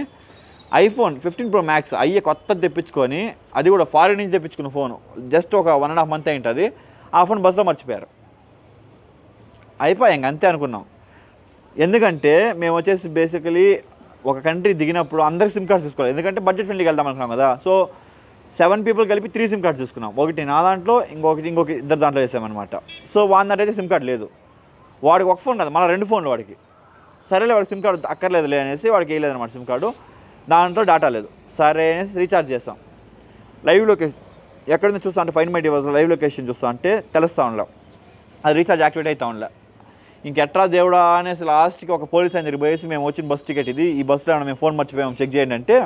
iPhone 15 Pro Max అయ్యే కొత్తది తెప్పించుకొని, అది కూడా ఫారిన్ నుంచి తెప్పించుకున్న ఫోను, జస్ట్ ఒక 1.5 months అయింటుంది. ఆ ఫోన్ బస్సులో మర్చిపోయారు. అయిపోయాం అంతే అనుకున్నాం. ఎందుకంటే మేము వచ్చేసి బేసికలీ ఒక కంట్రీ దిగినప్పుడు అందరికి సిమ్ కార్డ్స్ తీసుకోవాలి. ఎందుకంటే బడ్జెట్ ఫ్రెండ్లీకి వెళ్దాం అనుకున్నాం కదా. సో 7 people కలిపి 3 SIM cards తీసుకున్నాం. ఒకటి నా దాంట్లో, ఇంకొక ఇద్దరు దాంట్లో వేసామన్నమాట. సో వాడి దాంట్లో అయితే సిమ్ కార్డ్ లేదు. వాడికి ఒక ఫోన్ కదా, మళ్ళీ 2 phones వాడికి. సరేలే వాడికి సిమ్ కార్డు అక్కర్లేదులే అనేసి వాడికి వేయలేదన్నమాట సిమ్ కార్డు. దాంట్లో డేటా లేదు. సరే అనేసి రీఛార్జ్ చేస్తాం. లైవ్ లొకేషన్ ఎక్కడ నుంచి చూస్తా అంటే fine my device live location చూస్తా అంటే తెలుస్తూ ఉండలే, అది రీఛార్జ్ యాక్టివేట్ అవుతా ఉండలే. ఇంకెట్రా దేవుడా అనేసి లాస్ట్కి ఒక పోలీస్ ఆయన దగ్గర పోయేసి మేము వచ్చిన బస్ టికెట్ ఇది, ఈ బస్సులో ఏమైనా మేము ఫోన్ మర్చిపోయాము చెక్ చేయండి అంటే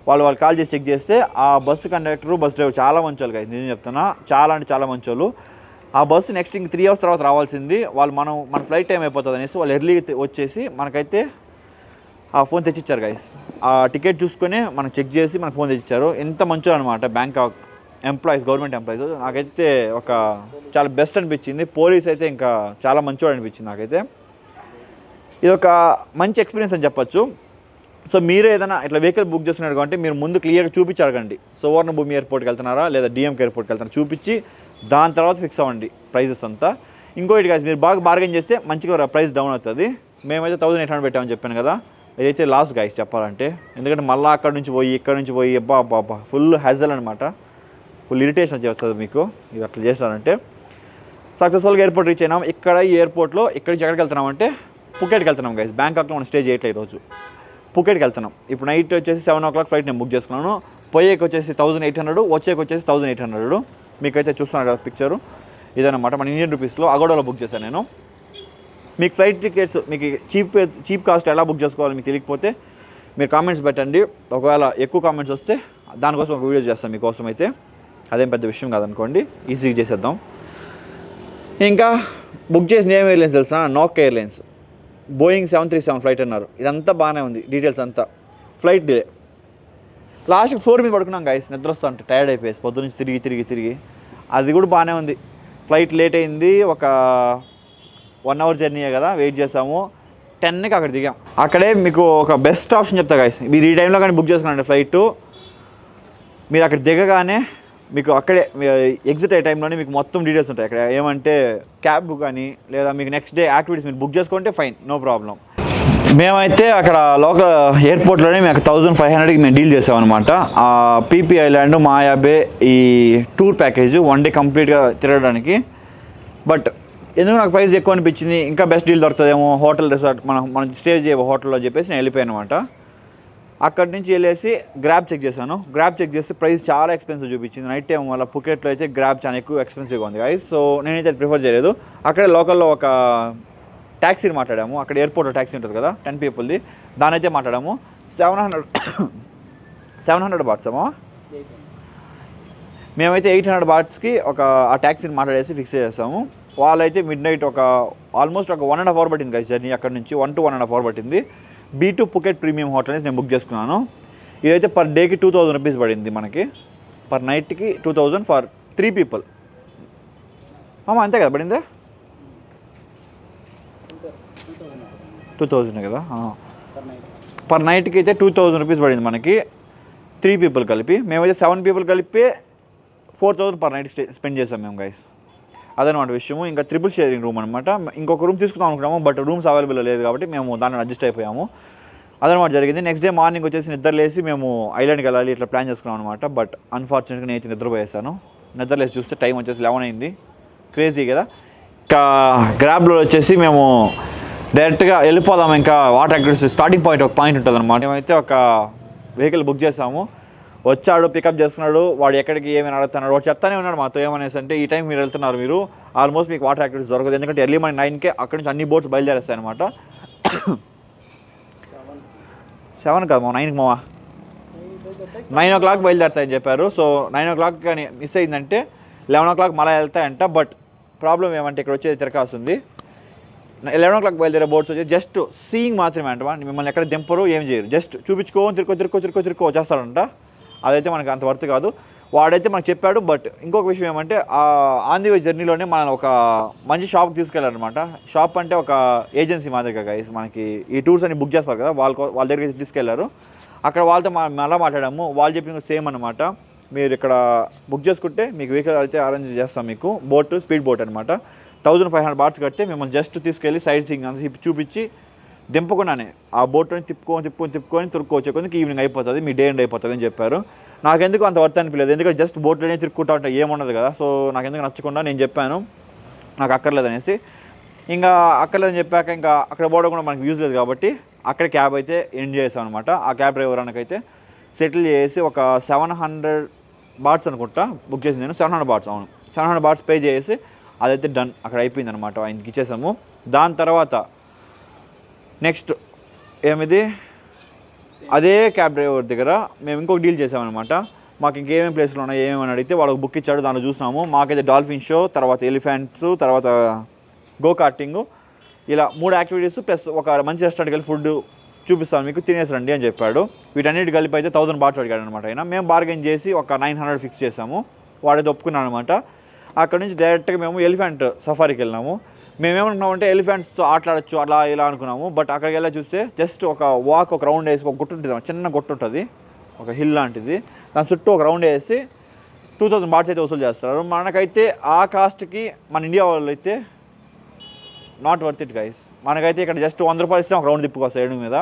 వాళ్ళు కాల్ చేసి చెక్ చేస్తే ఆ బస్సు కండక్టరు బస్ డ్రైవర్ చాలా మంచోళ్ళు కదా, నేను చెప్తున్నా చాలా అంటే చాలా మంచోళ్ళు. ఆ బస్సు నెక్స్ట్ ఇంక 3 hours తర్వాత రావాల్సింది. వాళ్ళు మన ఫ్లైట్ టైం అయిపోతుంది అనేసి వాళ్ళు ఎర్లీగా వచ్చేసి మనకైతే ఆ ఫోన్ తెచ్చిచ్చారు గైస్. ఆ టికెట్ చూసుకొని మనం చెక్ చేసి మనకు ఫోన్ తెచ్చిచ్చారు. ఎంత మంచో అనమాట బ్యాంకాక్ ఎంప్లాయీస్, గవర్నమెంట్ ఎంప్లాయీస్, నాకైతే ఒక చాలా బెస్ట్ అనిపించింది. పోలీస్ అయితే ఇంకా చాలా మంచివాడు అనిపించింది నాకైతే. ఇది ఒక మంచి ఎక్స్పీరియన్స్ అని చెప్పొచ్చు. సో మీరు ఏదైనా ఇట్లా వెహికల్ బుక్ చేస్తున్నారు కాబట్టి మీరు ముందు క్లియర్గా చూపించి అడగండి. సువర్ణ భూమి ఎయిర్పోర్ట్కి వెళ్తున్నారా లేదా డిఎంకే ఎయిర్పోర్ట్కి వెళ్తున్నారా చూపించి దాని తర్వాత ఫిక్స్ అవ్వండి ప్రైజెస్ అంతా. ఇంకోటి కాదు, మీరు బాగా బార్గెన్ చేస్తే మంచిగా ప్రైస్ డౌన్ అవుతుంది. మేమైతే 1800 పెట్టామని చెప్పాను కదా, ఇదైతే లాస్ట్ గైస్ చెప్పాలంటే. ఎందుకంటే మళ్ళీ అక్కడ నుంచి పోయి ఇక్కడ నుంచి పోయి అబ్బా ఫుల్ హ్యాజల్ అనమాట, ఫుల్ ఇరిటేషన్ వచ్చేస్తుంది మీకు ఇది అట్లా చేస్తారంటే. సక్సెస్ఫుల్గా ఎయిర్పోర్ట్ రీచ్ అయినాం. ఇక్కడ ఈ ఎయిర్పోర్ట్లో ఇక్కడి నుంచి ఎక్కడికి వెళ్తున్నామంటే పుకెట్కి వెళ్తున్నాం గైస్. బ్యాంకాక్లో మనం స్టే చేయట్లేదు ఈరోజు, పుకెట్కి వెళ్తున్నాం. ఇప్పుడు నైట్ వచ్చేసి 7 o'clock ఫ్లైట్ నేను బుక్ చేసుకున్నాను. పోయేకి వచ్చేసి 1800, వచ్చేకి వచ్చేసి 1800. మీకైతే చూస్తున్నారు కదా పిక్చరు, ఇదన్నమాట మన ఇండియన్ రూపీస్లో అగోడాలో బుక్ చేశాను నేను. మీకు ఫ్లైట్ టికెట్స్ మీకు చీప్ కాస్ట్ ఎలా బుక్ చేసుకోవాలో మీకు తెలియకపోతే మీరు కామెంట్స్ పెట్టండి. ఒకవేళ ఎక్కువ కామెంట్స్ వస్తే దానికోసం ఒక వీడియో చేస్తాను మీకోసం. అయితే అదేం పెద్ద విషయం కాదనుకోండి, ఈజీగా చేసేద్దాం. ఇంకా బుక్ చేసిన ఏం ఎయిర్లైన్స్ తెలుసా? నాక్ ఎయిర్లైన్స్, బోయింగ్ 737 ఫ్లైట్ అన్నారు. ఇదంతా బాగానే ఉంది డీటెయిల్స్ అంతా. ఫ్లైట్ డిలే, లాస్ట్కి ఫ్లోర్ మీద పడుకున్నాం గైస్, నిద్ర వస్తా అంటే టైర్డ్ అయిపోయేసి పొద్దు నుంచి తిరిగి అది కూడా బాగానే ఉంది. ఫ్లైట్ లేట్ అయింది, ఒక 1 hour జర్నీయే కదా, వెయిట్ చేసాము. 10కి అక్కడ దిగాం. అక్కడే మీకు ఒక బెస్ట్ ఆప్షన్ చెప్తా గైస్, మీరు ఈ టైంలో కానీ బుక్ చేసుకున్నాండి ఫ్లైట్, మీరు అక్కడ దిగగానే మీకు అక్కడే ఎగ్జిట్ అయ్యే టైంలోనే మీకు మొత్తం డీటెయిల్స్ ఉంటాయి. అక్కడ ఏమంటే క్యాబ్ బుక్ కానీ లేదా మీకు నెక్స్ట్ డే యాక్టివిటీస్ మీరు బుక్ చేసుకుంటే ఫైన్, నో ప్రాబ్లం. మేమైతే అక్కడ లోకల్ ఎయిర్పోర్ట్లోనే మేము 1500కి మేము డీల్ చేసామన్నమాట. పీపీ ఐలాండ్, మాయాబే ఈ టూర్ ప్యాకేజ్ 1 day కంప్లీట్గా తిరగడానికి. బట్ ఎందుకు నాకు ప్రైస్ ఎక్కువ అనిపించింది, ఇంకా బెస్ట్ డీల్ దొరుకుతుందేమో హోటల్ రిసార్ట్ మనం స్టే చేయ హోటల్లో చెప్పేసి నేను వెళ్ళిపోయాను అనమాట. అక్కడి నుంచి వెళ్ళేసి గ్రాబ్ చెక్ చేశాను. గ్రాబ్ చెక్ చేస్తే ప్రైస్ చాలా ఎక్స్పెన్సివ్ చూపించింది. నైట్ టైం వల్ల పుకెట్లో అయితే గ్రాబ్ చాలా ఎక్కువ ఎక్స్పెన్సివ్గా ఉంది గైస్. సో నేనైతే ప్రిఫర్ చేయలేదు. అక్కడే లోకల్లో ఒక ట్యాక్సీని మాట్లాడాము. అక్కడ ఎయిర్పోర్ట్లో ట్యాక్సీ ఉంటుంది కదా 10 peopleది, దాని అయితే మాట్లాడాము. 700 bahts అమ్మా. మేమైతే 800 bahtsకి ఆ ట్యాక్సీని మాట్లాడేసి ఫిక్స్ చేసాము. వాళ్ళైతే మిడ్ నైట్ ఆల్మోస్ట్ ఒక 1.5 hour పట్టింది గైస్ జర్నీ. అక్కడ నుంచి 1 to 1.5 hour పట్టింది. B2 పుకెట్ ప్రీమియం హోటల్ నేను బుక్ చేసుకున్నాను. ఇదైతే పర్ డేకి 2000 rupees పడింది మనకి, పర్ నైట్కి 2000 ఫర్ 3 people. అంతే కదా పడిందే, 2000 కదా. పర్ నైట్కి అయితే 2000 rupees పడింది మనకి, 3 people కలిపి. మేమైతే 7 people కలిపి 4000 పర్ నైట్ స్పెండ్ చేసాం మేము గైస్. అదనమాట విషయము. ఇంకా ట్రిపుల్ షేరింగ్ రూమ్ అనమాట. ఇంకొక రూమ్ తీసుకుందాం అనుకున్నాము, బట్ రూమ్స్ అవైలబుల్ లేదు కాబట్టి మేము దాన్ని అడ్జస్ట్ అయిపోయాము. అదనమాట జరిగింది. నెక్స్ట్ డే మార్నింగ్ వచ్చేసి నిద్రలేసి మేము ఐలాండ్కి వెళ్ళాలి ఇట్లా ప్లాన్ చేసుకున్నాం అనమాట. బట్ అన్ఫార్చునేట్గా నేనైతే నిద్రపోయేసాను. నిద్రలేసి చూస్తే టైం వచ్చేసి 11 అయింది. క్రేజీ కదా. ఇంకా గ్రాబ్లో వచ్చేసి మేము డైరెక్ట్గా వెళ్ళిపోదాం. ఇంకా వాటర్ యాక్టివిటీస్ స్టార్టింగ్ పాయింట్ ఒక పాయింట్ ఉంటుంది అనమాట. మేమైతే ఒక వెహికల్ బుక్ చేసాము. వచ్చాడు, పికప్ చేసుకున్నాడు. వాడు ఎక్కడికి ఏమైనా అడుగుతున్నాడు, వాడు చెప్తానే ఉన్నాడు మాతో ఏమనేసి అంటే ఈ టైం మీరు వెళ్తున్నారు, మీరు ఆల్మోస్ట్ మీకు వాటర్ యాక్టివిటీస్ దొరకదు. ఎందుకంటే ఎర్లీ మార్నింగ్ 9కే అక్కడి నుంచి అన్ని బోట్స్ బయలుదేరేస్తాయి అనమాట. 7 కాదు మా 9కి మావా 9 o'clock బయలుదేరుతాయని చెప్పారు. సో 9 o'clock కానీ మిస్ అయిందంటే 11 o'clock మళ్ళీ వెళ్తాయంట. బట్ ప్రాబ్లం ఏమంటే ఇక్కడ వచ్చేది తిరకాల్సింది. 11 o'clock బయలుదేరే బోట్స్ వచ్చి జస్ట్ సీయింగ్ మాత్రమే అంట. మిమ్మల్ని ఎక్కడ దింపరు, ఏం చేయరు, జస్ట్ చూపించుకోని తిరుక్కో వచ్చేస్తాడంట. అదైతే మనకి అంత వర్త్ కాదు. వాడైతే మనకు చెప్పాడు. బట్ ఇంకొక విషయం ఏమంటే ఆన్ ది వే జర్నీలోనే మనం ఒక మంచి షాప్కి తీసుకెళ్ళారనమాట. షాప్ అంటే ఒక ఏజెన్సీ మాదిరిగా గైస్, మనకి ఈ టూర్స్ అని బుక్ చేస్తారు కదా, వాళ్ళ దగ్గరికి తీసుకెళ్లారు. అక్కడ వాళ్ళతో మళ్ళీ మాట్లాడాము. వాళ్ళు చెప్పిన సేమ్ అనమాట. మీరు ఇక్కడ బుక్ చేసుకుంటే మీకు వెహికల్ అయితే అరేంజ్ చేస్తాం, మీకు బోట్ స్పీడ్ బోట్ అనమాట. 1500 bahts కడితే మిమ్మల్ని జస్ట్ తీసుకెళ్ళి సైడ్ సీయింగ్ అంతా చూపించి దింపకుండానే ఆ బోట్ని తిప్పుకొని తిరుక్కోవచ్చు. కొంచెం ఈవినింగ్ అయిపోతుంది, మీ డే ఎండ్ అయిపోతుంది అని చెప్పారు. నాకెందుకు అంత వర్త్ అనిపించలేదు, ఎందుకంటే జస్ట్ బోట్లోనే తిరుక్కుంటా ఉంటే ఏముండదు కదా. సో నాకెందుకు నచ్చకుండా నేను చెప్పాను నాకు అక్కర్లేదనేసి. ఇంకా అక్కర్లేదని చెప్పాక ఇంకా అక్కడ పోవడం కూడా మనకి యూజ్ లేదు కాబట్టి అక్కడ క్యాబ్ అయితే ఎంజాయ్ చేసాం అనమాట. ఆ క్యాబ్ డ్రైవర్ అనకైతే సెటిల్ చేసి ఒక 700 bahts అనుకుంటా బుక్ చేసింది నేను. 700 bahts, అవును 700 bahts పే చేసి అదైతే డన్, అక్కడ అయిపోయింది అనమాట. ఆయనకి ఇచ్చేసాము. దాని తర్వాత నెక్స్ట్ ఏమిది, అదే క్యాబ్ డ్రైవర్ దగ్గర మేము ఇంకొక డీల్ చేసామన్నమాట. మాకు ఇంకేమేమి ప్లేస్లు ఉన్నాయి ఏమేమి అడిగితే వాళ్ళకి బుక్ ఇచ్చాడు. దాంట్లో చూసినాము. మాకైతే డాల్ఫిన్ షో, తర్వాత ఎలిఫెంట్స్, తర్వాత గో కార్టింగ్, ఇలా 3 యాక్టివిటీస్ ప్లస్ ఒక మంచి రెస్టారెంట్కి వెళ్ళి ఫుడ్ చూపిస్తాను మీకు, తినేసి రండి అని చెప్పాడు. వీటన్నిటి కలిపి అయితే 1000 bahts అడిగాడు అనమాట ఆయన. మేము బార్గెన్ చేసి ఒక 900 ఫిక్స్ చేసాము. వాడైతే ఒప్పుకున్నాను అనమాట. అక్కడ నుంచి డైరెక్ట్గా మేము ఎలిఫెంట్ సఫారీకి వెళ్ళినాము. మేమేమనుకున్నామంటే ఎలిఫెంట్స్తో ఆటలాడచ్చు అలా ఇలా అనుకున్నాము. బట్ అక్కడికి వెళ్ళి చూస్తే జస్ట్ ఒక వాక్, ఒక రౌండ్ వేసి, ఒక గుట్టు ఉంటుంది, చిన్న గుట్టు ఉంటుంది, ఒక హిల్ లాంటిది, దాని చుట్టూ ఒక రౌండ్ వేసి 2000 బాట్స్ అయితే వసూలు చేస్తారు. మనకైతే ఆ కాస్ట్కి మన ఇండియా వాళ్ళు అయితే నాట్ వర్త్ ఇట్ గైస్. మనకైతే ఇక్కడ జస్ట్ 100 రూపాయలు ఇస్తే ఒక రౌండ్ తిప్పుకొస్తాయి ఏనుగు మీద,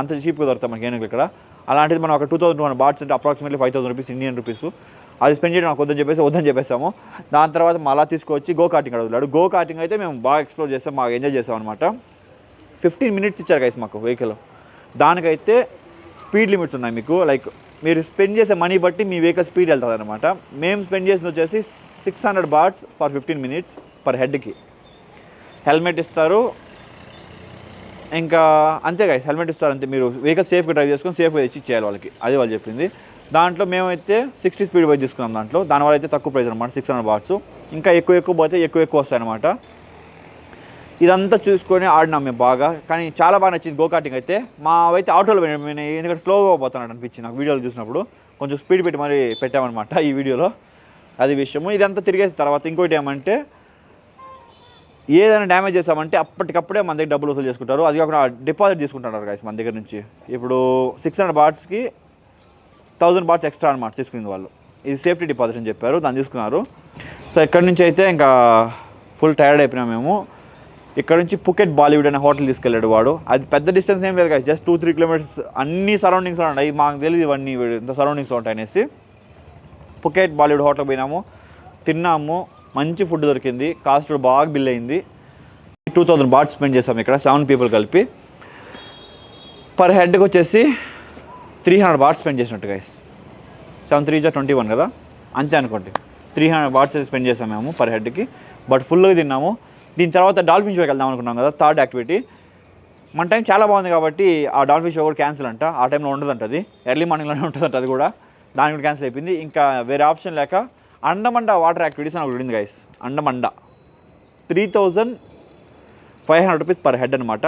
అంత చీప్గా దొరుకుతాయి మనకి ఏనుగులు ఇక్కడ. అలాంటిది మనం ఒక 2200 బాట్స్ అంటే అప్రాక్సిమేట్లీ 5000 రూపీస్, ఇండియన్ రూపీస్. అది స్పెండ్ చేయడం నాకు వద్దని చెప్పేసాము. దాని తర్వాత మళ్ళీ తీసుకొచ్చి గో కార్టింగ్ అడుగుతాడు. గో కార్టింగ్ అయితే మేము బాగా ఎక్స్ప్లోర్ చేస్తాం, బాగా ఎంజాయ్ చేస్తాం అనమాట. 15 మినిట్స్ ఇచ్చారు గైస్ మాకు వెహికల్. దానికైతే స్పీడ్ లిమిట్స్ ఉన్నాయి మీకు, లైక్ మీరు స్పెండ్ చేసే మనీ బట్టి మీ వెహికల్ స్పీడ్ వెళ్తుంది అనమాట. మేము స్పెండ్ చేసింది వచ్చేసి 600 బాట్స్ ఫర్ 15 మినిట్స్ పర్ హెడ్కి. హెల్మెట్ ఇస్తారు, ఇంకా అంతే గైస్, హెల్మెట్ ఇస్తారు అంతే. మీరు వెహికల్ సేఫ్గా డ్రైవ్ చేసుకొని సేఫ్గా తెచ్చి ఇచ్చేయాలి వాళ్ళకి, అది వాళ్ళు చెప్పింది. దాంట్లో మేమైతే 60 స్పీడ్ బైక్ తీసుకున్నాం. దాంట్లో దానివల్ల అయితే తక్కువ ప్రైస్ అనమాట, 600 బాట్స్. ఇంకా ఎక్కువ పోతే ఎక్కువ వస్తాయి అనమాట. ఇదంతా చూసుకొని ఆడినాం మేము బాగా, కానీ చాలా బాగా నచ్చింది గో కార్టింగ్ అయితే. మా అయితే ఆటోలో పోయినాం, ఎందుకంటే స్లోగా పోతున్నాడు అనిపించింది నాకు వీడియోలు చూసినప్పుడు. కొంచెం స్పీడ్ పెట్టి మరీ పెట్టామన్నమాట ఈ వీడియోలో, అది విషయము. ఇదంతా తిరిగేసిన తర్వాత ఇంకోటి ఏమంటే, ఏదైనా డ్యామేజ్ చేసామంటే అప్పటికప్పుడే మన దగ్గర డబ్బులు వసూలు చేసుకుంటారు. అది కాకుండా డిపాజిట్ తీసుకుంటున్నారు గైస్ మన దగ్గర నుంచి. ఇప్పుడు 600 బాట్స్కి 1000 బాట్స్ ఎక్స్ట్రా అనమాట తీసుకునేది వాళ్ళు. ఇది సేఫ్టీ డిపాజిట్ అని చెప్పారు, దాన్ని తీసుకున్నారు. సో ఇక్కడి నుంచి అయితే ఇంకా ఫుల్ టైర్డ్ అయిపోయినాం మేము. ఇక్కడ నుంచి పుకెట్ బాలీవుడ్ అనే హోటల్ తీసుకెళ్ళాడు వాడు. అది పెద్ద డిస్టెన్స్ ఏం లేదు కదా, జస్ట్ 2-3 కిలోమీటర్స్, అన్ని సరౌండింగ్స్లో ఉన్నాయి. మాకు తెలియదు ఇవన్నీ ఇంత సరౌండింగ్స్లో ఉంటాయి అనేసి పుకెట్ బాలీవుడ్ హోటల్కి పోయినాము, తిన్నాము, మంచి ఫుడ్ దొరికింది, కాస్ట్ బాగా బిల్ అయింది. 2000 బాట్స్ స్పెండ్ చేసాము ఇక్కడ 7 పీపుల్ కలిపి. పర్ హెడ్కి వచ్చేసి 300 బాట్స్ స్పెండ్ చేసినట్టు గైస్. 7 3 21 కదా, అంతే అనుకోండి. 300 బాట్స్ స్పెండ్ చేసాము మేము పర్ హెడ్కి. బట్ ఫుల్గా తిన్నాము. దీని తర్వాత డాల్ఫిన్ షోకి వెళ్దాం అనుకున్నాం కదా, థర్డ్ యాక్టివిటీ. మన టైం చాలా బాగుంది కాబట్టి ఆ డాల్ఫిన్ షో కూడా క్యాన్సిల్ అంట. ఆ టైంలో ఉండదంట, అది ఎర్లీ మార్నింగ్లోనే ఉంటుందంట, అది కూడా. దాని కూడా క్యాన్సిల్ అయిపోయింది. ఇంకా వేరే ఆప్షన్ లేక అండమండ వాటర్ యాక్టివిటీస్ అని ఒకటి ఉంది గైస్. అండమండ 3500 రూపీస్ పర్ హెడ్ అనమాట.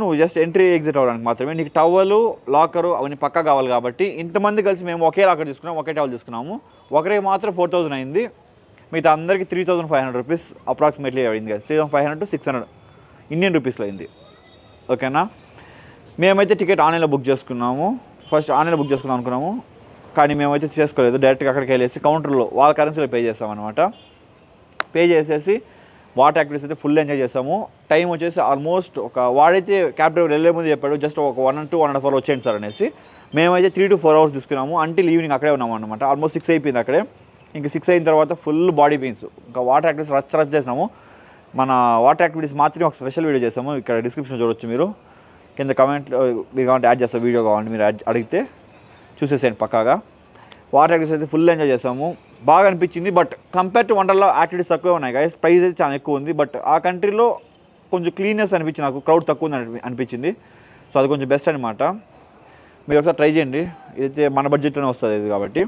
నువ్వు ఎంట్రీ ఎగ్జిట్ అవ్వడానికి మాత్రమే. నీకు టవలు, లాకరు అవన్నీ పక్కా కావాలి కాబట్టి ఇంతమంది కలిసి మేము ఒకే లాకర్ తీసుకున్నాము, ఒకే టవల్ తీసుకున్నాము. ఒకరికి మాత్రం 4000 అయింది, మిగతా అందరికీ 3500 రూపీస్ అప్రాక్సిమేట్లీ అయింది కదా. 3500 to 600 ఇండియన్ రూపీస్లో అయింది. ఓకేనా. మేమైతే టికెట్ ఆన్లైన్లో బుక్ చేసుకున్నాము. ఫస్ట్ ఆన్లైన్లో బుక్ చేసుకుందాం అనుకున్నాము, కానీ మేమైతే చేసుకోలేదు. డైరెక్ట్గా అక్కడికి వెళ్ళేసి కౌంటర్లో వాళ్ళ కరెన్సీలో పే చేస్తామన్నమాట. పే చేసేసి వాటర్ యాక్టివిటీస్ అయితే ఫుల్ ఎంజాయ్ చేసాము. టైం వచ్చేసి ఆల్మోస్ట్ వాడైతే క్యాబ్ డ్రైవర్ వెళ్ళే ముందు చెప్పాడు జస్ట్ ఒక 1 to 1.5 hours వచ్చేయండి సార్ అనేసి. మేమైతే 3 to 4 hours తీసుకున్నాము. అంటిల్ ఈవినింగ్ అక్కడే ఉన్నాము అనమాట. ఆల్మోస్ట్ 6 అయిపోయింది అక్కడే. ఇంక 6 అయిన తర్వాత ఫుల్ బాడీ పెయిన్స్. ఇంకా వాటర్ యాక్టివిటీస్ రచ్ చేసినాము. మన వాటర్ యాక్టివిటీస్ మాత్రమే ఒక స్పెషల్ వీడియో చేసాము, ఇక్కడ డిస్క్రిప్షన్లో చూడొచ్చు మీరు. కింద కమెంట్లో మీరు కావాలంటే యాడ్ చేస్తాను, వీడియో కావాలంటే మీరు అడిగితే చూసేసేయండి పక్కాగా. వాటర్ యాక్టివిటీస్ అయితే ఫుల్ ఎంజాయ్ చేసాము, బాగా అనిపించింది. బట్ కంపేర్ టు వండర్లో యాక్టివిటీస్ తక్కువ ఉన్నాయి గైస్. ప్రైస్ అయితే చాలా ఎక్కువ ఉంది. బట్ ఆ కంట్రీలో కొంచెం క్లీన్నెస్ అనిపించింది నాకు, క్రౌడ్ తక్కువ ఉంది అనిపించింది. సో అది కొంచెం బెస్ట్ అనమాట. మీరు ఒకసారి ట్రై చేయండి, ఇదైతే మన బడ్జెట్లోనే వస్తుంది ఇది కాబట్టి.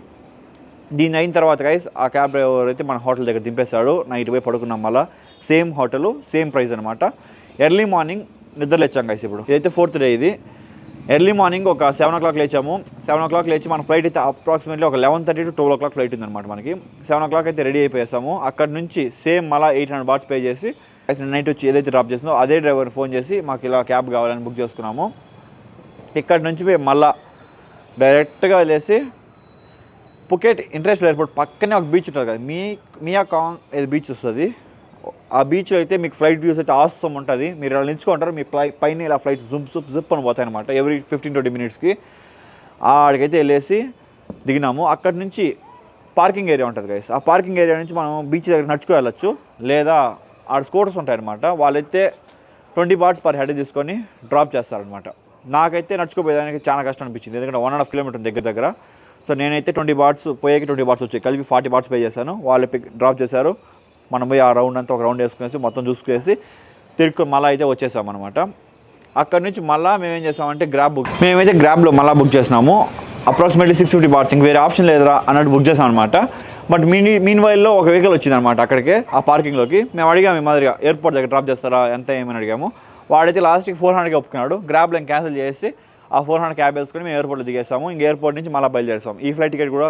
దీని అయిన తర్వాత గైస్ ఆ క్యాబ్ డ్రైవర్ అయితే మన హోటల్ దగ్గర దింపేశాడు. నైట్ పోయి పడుకున్నాం, మళ్ళీ సేమ్ హోటల్ సేమ్ ప్రైస్ అనమాట. ఎర్లీ మార్నింగ్ నిద్ర లేచాం గైస్. ఇప్పుడు ఇదైతే 4th డే. ఇది ఎర్లీ మార్నింగ్ ఒక 7 o'clock లేచాము. 7 o'clock లేచి మన ఫ్లైట్ అయితే అప్రాక్సిమేట్లీ ఒక 11:30 to 12 o'clock ఫ్లైట్ ఉందన్నమాట మనకి. 7 o'clock అయితే రెడీ అయిపోయేసాము. అక్కడ నుంచి సేమ్ మళ్ళీ 800 బాట్స్ పే చేసి నైట్ వచ్చి ఏదైతే డ్రాప్ చేసిందో అదే డ్రైవర్ని ఫోన్ చేసి మాకు ఇలా క్యాబ్ కావాలని బుక్ చేసుకున్నాము. ఇక్కడ నుంచి పోయి మళ్ళీ డైరెక్ట్గా వెళ్ళేసి పుకెట్ ఇంటర్నేషనల్ ఎయిర్పోర్ట్ పక్కనే ఒక బీచ్ ఉంటుంది కదా, మియాకాంగ్ ఏది బీచ్ వస్తుంది. ఆ బీచ్లో అయితే మీకు ఫ్లైట్ వ్యూస్ అయితే ఆసమ్ ఉంటుంది. మీరు అలా నిల్చుకుంటారు, మీ పైన ఇలా ఫ్లైట్ జిప్ అని పోతాయి అనమాట ఎవ్రీ 15-20 minutesకి. ఆడికైతే వెళ్ళేసి దిగినాము. అక్కడి నుంచి పార్కింగ్ ఏరియా ఉంటుంది గైస్. ఆ పార్కింగ్ ఏరియా నుంచి మనం బీచ్ దగ్గర నడుచుకు వెళ్ళచ్చు, లేదా ఆడ స్కూటర్స్ ఉంటాయన్నమాట. వాళ్ళైతే 20 baht పర్ హెడ్ తీసుకొని డ్రాప్ చేస్తారనమాట. నాకైతే నడుచుకోపోయేదానికి చాలా కష్టం అనిపించింది, ఎందుకంటే 1.5 kilometers దగ్గర. సో నేనైతే 20 baht పోయేకి 20 baht వచ్చాయి, కలిపి 40 baht పే చేశాను. వాళ్ళు డ్రాప్ చేశారు. మనం పోయి ఆ రౌండ్ అంతా ఒక రౌండ్ వేసుకునేసి మొత్తం చూసుకునేసి తిరుక్కొని మళ్ళీ అయితే వచ్చేసామన్నమాట. అక్కడ నుంచి మళ్ళీ మేమేం చేసామంటే మేమైతే గ్రాబ్లో మళ్ళీ బుక్ చేసినాము. Approximately 650 baht. ఇంక వేరే ఆప్షన్ లేదురా అన్నట్టు బుక్ చేసాం అనమాట. బట్ మీన్ వైల్లో ఒక వెహికల్ వచ్చిందనమాట అక్కడికి, ఆ పార్కింగ్లోకి. మేము అడిగాము ఈ మాదిరిగా ఎయిర్పోర్ట్ దగ్గర డ్రాప్ చేస్తారా ఎంత ఏమని అడిగాము. వాడైతే లాస్ట్కి 400కి ఒప్పుకున్నాడు. గ్రాబ్లో క్యాన్సిల్ చేసి ఆ 400 క్యాబ్ వేసుకొని మేము ఎయిర్పోర్ట్లో దిగేసాము. ఇంక ఎయిర్పోర్ట్ నుంచి మళ్ళీ బయలుదేరేసాము. ఈ ఫ్లైట్ టికెట్ కూడా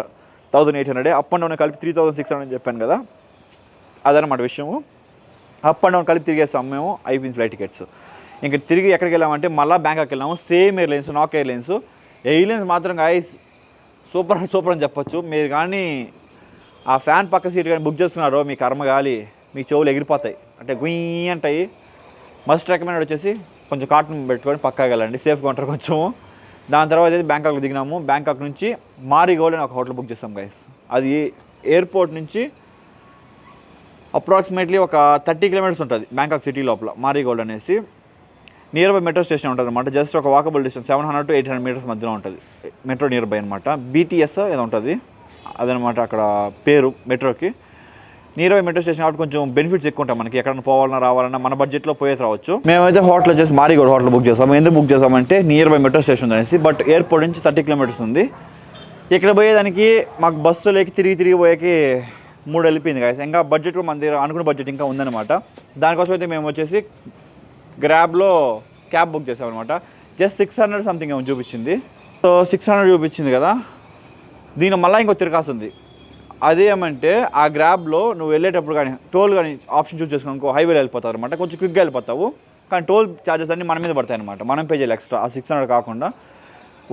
1800. అప్ అండ్ డౌన్ కలిపి 3600 అని చెప్పాను కదా, అదనమాట విషయము. అప్ అండ్ డౌన్ కలిపి తిరిగేస్తాం మేము, అయిపోయింది ఫ్లైట్ టికెట్స్. ఇంకా తిరిగి ఎక్కడికి వెళ్ళామంటే మళ్ళీ బ్యాంకాక్ వెళ్ళాము. సేమ్ ఎయిర్లైన్స్, నాక్ ఎయిర్లైన్స్. ఎయిర్లైన్స్ మాత్రం గైస్ సూపర్ సూపర్ అని చెప్పొచ్చు. మీరు కానీ ఆ ఫ్యాన్ పక్క సీట్ కానీ బుక్ చేసుకున్నారో మీ కర్మ గాలి, మీ చెవులు ఎగిరిపోతాయి, అంటే గుయ్యి అంటాయి. మస్ట్ రికమెండ్ వచ్చేసి కొంచెం కాటన్ పెట్టుకొని పక్కాగా వెళ్ళండి, సేఫ్గా ఉంటారు కొంచెము. దాని తర్వాత అయితే బ్యాంకాక్లో దిగినాము. బ్యాంకాక్ నుంచి మారిగోల్డ్ అని ఒక హోటల్ బుక్ చేస్తాం గైస్. అది ఎయిర్పోర్ట్ నుంచి అప్రాక్సిమేట్లీ ఒక 30 కిలోమీటర్స్ ఉంటుంది బ్యాంకాక్ సిటీ లోపల. మారిగోల్డ్ అనేసి నియర్ బై మెట్రో స్టేషన్ ఉంటుంది అనమాట. జస్ట్ ఒక వాకబుల్ డిస్టెన్స్ 700 to 800 మీటర్స్ మధ్యలో ఉంటుంది మెట్రో నియర్ బై అనమాట. BTS ఏదో ఉంటుంది అదనమాట అక్కడ పేరు మెట్రోకి. నియర్ బై మెట్రో స్టేషన్ కాబట్టి కొంచెం బెనిఫిట్స్ ఎక్కువ ఉంటాయి మనకి. ఎక్కడైనా పోవాలన్నా రావాలన్నా మన బడ్జెట్లో పోయేసి రావచ్చు. మేమైతే హోటల్ వచ్చేసి మారిగోల్డ్ హోటల్ బుక్ చేస్తాము. ఎందుకు బుక్ చేస్తామంటే నియర్ బై మెట్రో స్టేషన్ అనేసి. బట్ ఎయిర్పోర్ట్ నుంచి 30 కిలోమీటర్స్ ఉంది. ఇక్కడ పోయేదానికి మాకు బస్సులోకి తిరిగి పోయేకి 3 వెళ్ళిపోయింది గాయస్. ఇంకా బడ్జెట్ మన దగ్గర అనుకున్న బడ్జెట్ ఇంకా ఉందన్నమాట. దానికోసం అయితే మేము వచ్చేసి గ్రాబ్లో క్యాబ్ బుక్ చేసామన్నమాట. జస్ట్ 600 సంథింగ్ ఏమో చూపించింది. సో 600 చూపించింది కదా, దీని మళ్ళీ ఇంకో తిరగాల్సింది. అదేమంటే ఆ గ్రాబ్లో నువ్వు వెళ్ళేటప్పుడు కానీ టోల్ కానీ ఆప్షన్ చూస్ చేసుకుని హైవేలో వెళ్ళిపోతావు అనమాట. కొంచెం క్విక్గా వెళ్ళిపోతావు, కానీ టోల్ ఛార్జెస్ అన్నీ మన మీద పడతాయి అనమాట. మనం పే చేయాలి ఎక్స్ట్రా. ఆ 600 కాకుండా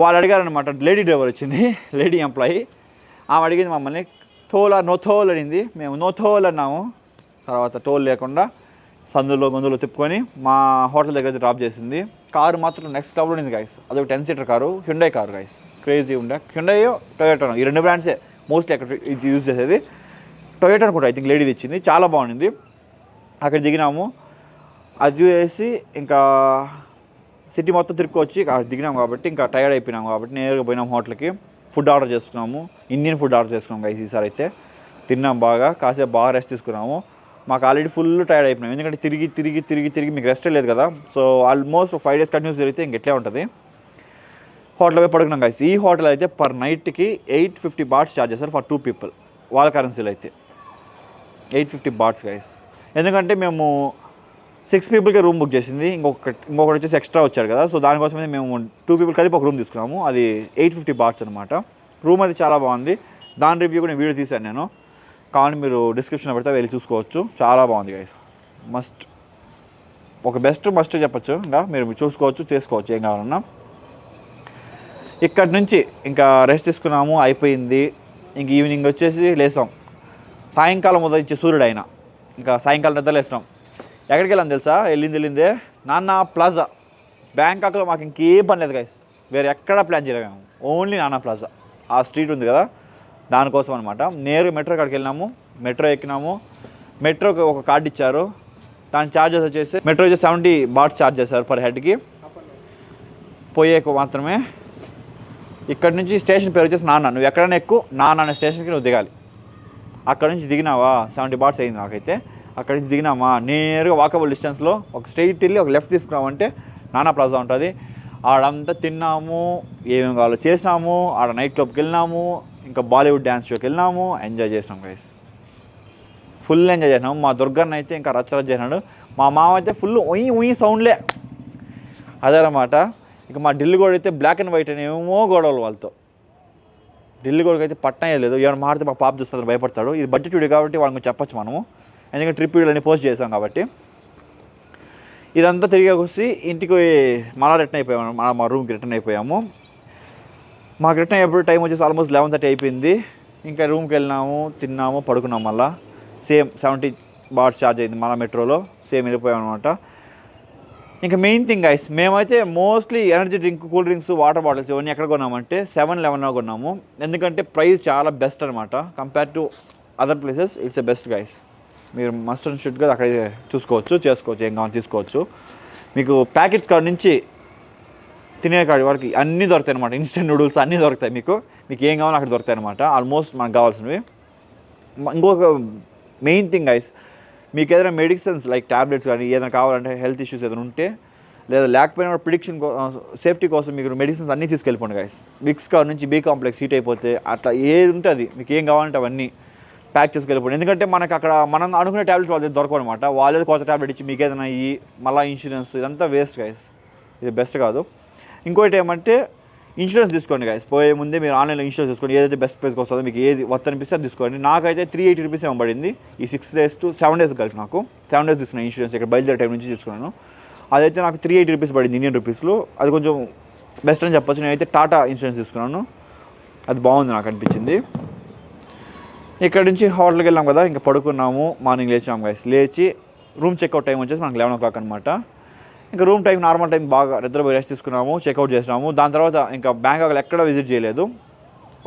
వాళ్ళు అడిగారనమాట. లేడీ డ్రైవర్ వచ్చింది, లేడీ ఎంప్లాయీ. ఆమె అడిగింది మమ్మల్ని టోల్ నో టోల్ అడిగింది. మేము నో టోల్ అన్నాము. తర్వాత టోల్ లేకుండా సందులో గొంతులో తిప్పుకొని మా హోటల్ దగ్గర డ్రాప్ చేసింది. కారు మాత్రం నెక్స్ట్ లెవెల్ ఉంది గైస్. అదొక 10 seater car, Hyundai car guys. Crazy ఉండే హ్యుండై, టొయోటా, ఈ 2 బ్రాండ్సే మోస్ట్లీ అక్కడ ఇది యూజ్ చేసేది. టొయోటా అనుకుంటా, ఐ థింక్ లేడీది ఇచ్చింది. చాలా బాగుంది. అక్కడ దిగినాము. అది వేసి ఇంకా సిటీ మొత్తం తిరుక్కొచ్చి దిగినాము కాబట్టి ఇంకా టైర్డ్ అయిపోయినాము కాబట్టి నేరుగా పోయినాము హోటల్కి. ఫుడ్ ఆర్డర్ చేసుకున్నాము. ఇండియన్ ఫుడ్ ఆర్డర్ చేసుకున్నాము గైస్. ఈసారి అయితే తిన్నాం బాగా, కాసేపు బాగా రెస్ట్ తీసుకున్నాము. మాకు ఆల్రెడీ ఫుల్ టైర్డ్ అయిపోయినాం, ఎందుకంటే తిరిగి మీకు రెస్టే లేదు కదా. సో ఆల్మోస్ట్ 5 days కంటిన్యూస్ జరిగితే ఇంకెట్లే ఉంటుంది. హోటల్ పోయి పడుకున్నాం గైస్. ఈ హోటల్ అయితే పర్ నైట్కి 850 బాట్స్ ఛార్జ్ చేస్తారు ఫర్ 2 people. వాళ్ళ కరెన్సీలో అయితే 850 బాట్స్ గైస్. ఎందుకంటే మేము 6 peopleకి రూమ్ బుక్ చేసింది. ఇంకొకటి వచ్చేసి ఎక్స్ట్రా వచ్చారు కదా. సో దానికోసమే మేము 2 people కలిపి ఒక రూమ్ తీసుకున్నాము. అది 850 బాట్స్ అనమాట. రూమ్ అది చాలా బాగుంది. దాని రివ్యూ కూడా వీడియో తీశాను నేను, కానీ మీరు డిస్క్రిప్షన్లో పెడితే వెళ్ళి చూసుకోవచ్చు. చాలా బాగుంది గైస్. మస్ట్ చెప్పచ్చు. ఇంకా మీరు చూసుకోవచ్చు, చేసుకోవచ్చు ఏం కావాలన్నా. ఇక్కడ నుంచి ఇంకా రెస్ట్ తీసుకున్నాము, అయిపోయింది. ఇంక ఈవినింగ్ వచ్చేసి లేసాం. సాయంకాలం ఉదయించే సూర్యుడు అయినా ఇంకా సాయంకాలం నిద్ర లేస్తాం. ఎక్కడికి వెళ్ళాం తెలుసా? వెళ్ళిందే నానా ప్లాజా. బ్యాంకాక్లో మాకు ఇంకేం పని లేదు గైస్, వేరే ఎక్కడా ప్లాన్ చేయలేము. ఓన్లీ నానా ప్లాజా ఆ స్ట్రీట్ ఉంది కదా, దానికోసం అనమాట. నేరుగా మెట్రో కాడికి వెళ్ళినాము. మెట్రో ఎక్కినాము. మెట్రోకి ఒక కార్డు ఇచ్చారు. దాని ఛార్జెస్ వచ్చేసి మెట్రో వచ్చేసి 70 బాట్స్ ఛార్జ్ చేశారు పర్ హెడ్కి. పోయేకు మాత్రమే. ఇక్కడ నుంచి స్టేషన్ పేరు వచ్చేసి నాన్న. నువ్వు ఎక్కడైనా ఎక్కువ నాన్న అనే స్టేషన్కి నువ్వు దిగాలి. అక్కడ నుంచి దిగినావా 70 బాట్స్ అయింది నాకైతే. అక్కడి నుంచి దిగినామా నేరుగా వాకబుల్ డిస్టెన్స్లో ఒక స్ట్రైట్ వెళ్ళి ఒక లెఫ్ట్ తీసుకున్నామంటే నానా ప్లాజా ఉంటుంది. ఆడంతా తిన్నాము, ఏమేమి కావాలో చేసినాము. ఆడ నైట్ క్లబ్కి వెళ్ళినాము, ఇంకా బాలీవుడ్ డ్యాన్స్ షోకి వెళ్ళినాము. ఎంజాయ్ చేసినాం గైస్, ఫుల్ ఎంజాయ్ చేసినాము. మా దుర్గన్న అయితే ఇంకా రచ్చరచ్చ చేసినాడు. మా మామ అయితే ఫుల్ ఉయ్యి సౌండ్లే అదనమాట. ఇక మా ఢిల్లీ గోడ అయితే బ్లాక్ అండ్ వైట్ అనేమో గొడవలు వాళ్ళతో. ఢిల్లీ గోడకి అయితే పట్టణం లేదు. ఎవరు మారితే మా పాప చూస్తారు, భయపడతాడు. ఇది బడ్జెట్ వీడియో కాబట్టి వాళ్ళకి చెప్పచ్చు మనము, ఎందుకంటే ట్రిప్ వీడియోని పోస్ట్ చేసాం కాబట్టి. ఇదంతా తిరిగి వచ్చి ఇంటికి మళ్ళా రిటర్న్ అయిపోయాము. మా రూమ్కి రిటర్న్ అయిపోయాము. మాకు రిటర్న్ అయ్యేప్పుడు టైం వచ్చేసి ఆల్మోస్ట్ 11:30 అయిపోయింది. ఇంకా రూమ్కి వెళ్ళినాము, తిన్నాము, పడుకున్నాము. మళ్ళీ సేమ్ 70 బాట్స్ ఛార్జ్ అయింది మళ్ళీ మెట్రోలో. సేమ్ వెళ్ళిపోయాం అనమాట. ఇంకా మెయిన్ థింగ్ గైస్, మేమైతే mostly energy drink, cool drinks, water bottles ఇవన్నీ ఎక్కడ కొన్నామంటే 7-Eleven కొన్నాము. ఎందుకంటే ప్రైస్ చాలా బెస్ట్ అనమాట. Compare to other places it's a best guys. మీరు మస్ట్ అండ్ షుడ్గా అక్కడ చూసుకోవచ్చు, చేసుకోవచ్చు, ఏం కావాలి తీసుకోవచ్చు. మీకు ప్యాకెట్స్ కాడ నుంచి తినే కాడి వరకు అన్నీ దొరుకుతాయి అనమాట. ఇన్స్టెంట్ నూడిల్స్ అన్నీ దొరుకుతాయి. మీకు ఏం కావాలో అక్కడ దొరుకుతాయి అనమాట. ఆల్మోస్ట్ మనకు కావాల్సినవి. ఇంకొక మెయిన్ థింగ్ గైస్, మీకు ఏదైనా మెడిసిన్స్ లైక్ ట్యాబ్లెట్స్ కానీ ఏదైనా కావాలంటే, హెల్త్ ఇష్యూస్ ఏదైనా ఉంటే లేదా లేకపోయినా ప్రిడిక్షన్ సేఫ్టీ కోసం మీకు మెడిసిన్స్ అన్నీ తీసుకెళ్ళిపోండి గైస్. విక్స్ కాడ నుంచి B కాంప్లెక్స్ హీట్ అయిపోతే అట్లా ఏది ఉంటే అది మీకు ఏం కావాలంటే అవన్నీ ప్యాక్ చేసుకెళ్ళిపోండి. ఎందుకంటే మనకు అక్కడ మనం అనుకునే ట్యాబ్లెట్స్ వాళ్ళ దొరకవు అనమాట. వాళ్ళేది కొత్త ట్యాబ్లెట్ ఇచ్చి మీకు ఏదైనా మళ్ళీ ఇన్సూరెన్స్ ఇదంతా వేస్ట్ గైస్. ఇది బెస్ట్ కాదు. ఇంకోటి ఏమంటే ఇన్సూరెన్స్ తీసుకోండి గైస్. పోయే ముందే మీరు ఆన్లైన్లో ఇన్సూరెన్స్ తీసుకోండి. ఏదైతే బెస్ట్ ప్రైస్కి వస్తుందో మీకు ఏది వర్త్ అనిపిస్తే అది తీసుకోండి. నాకైతే 380 రూపీస్ ఏమో పడింది ఈ 6 days to 7 days కలిసి. నాకు 7 days తీసుకున్నాను ఇన్సూరెన్స్. ఇక్కడ బయలుదేరే టైం నుంచి తీసుకున్నాను. అదైతే నాకు 380 రూపీస్ పడింది ఇండియన్ రూపీస్లో. అది కొంచెం బెస్ట్ అని చెప్పొచ్చు. నేనైతే టాటా ఇన్సూరెన్స్ తీసుకున్నాను. అది బాగుంది నాకు అనిపించింది. ఇక్కడ నుంచి హోటల్కి వెళ్ళాం కదా, ఇంకా పడుకున్నాము. మార్నింగ్ లేచాము గైస్. లేచి రూమ్ చెక్అవుట్ టైం వచ్చేసి మనకు 11 o'clock అనమాట. ఇంకా రూమ్ టైం నార్మల్ టైం బాగా నిద్రపోయి రెస్ట్ తీసుకున్నాము, చెక్అవుట్ చేసినాము. దాని తర్వాత ఇంకా బ్యాంకాక్లో ఎక్కడ విజిట్ చేయలేదు.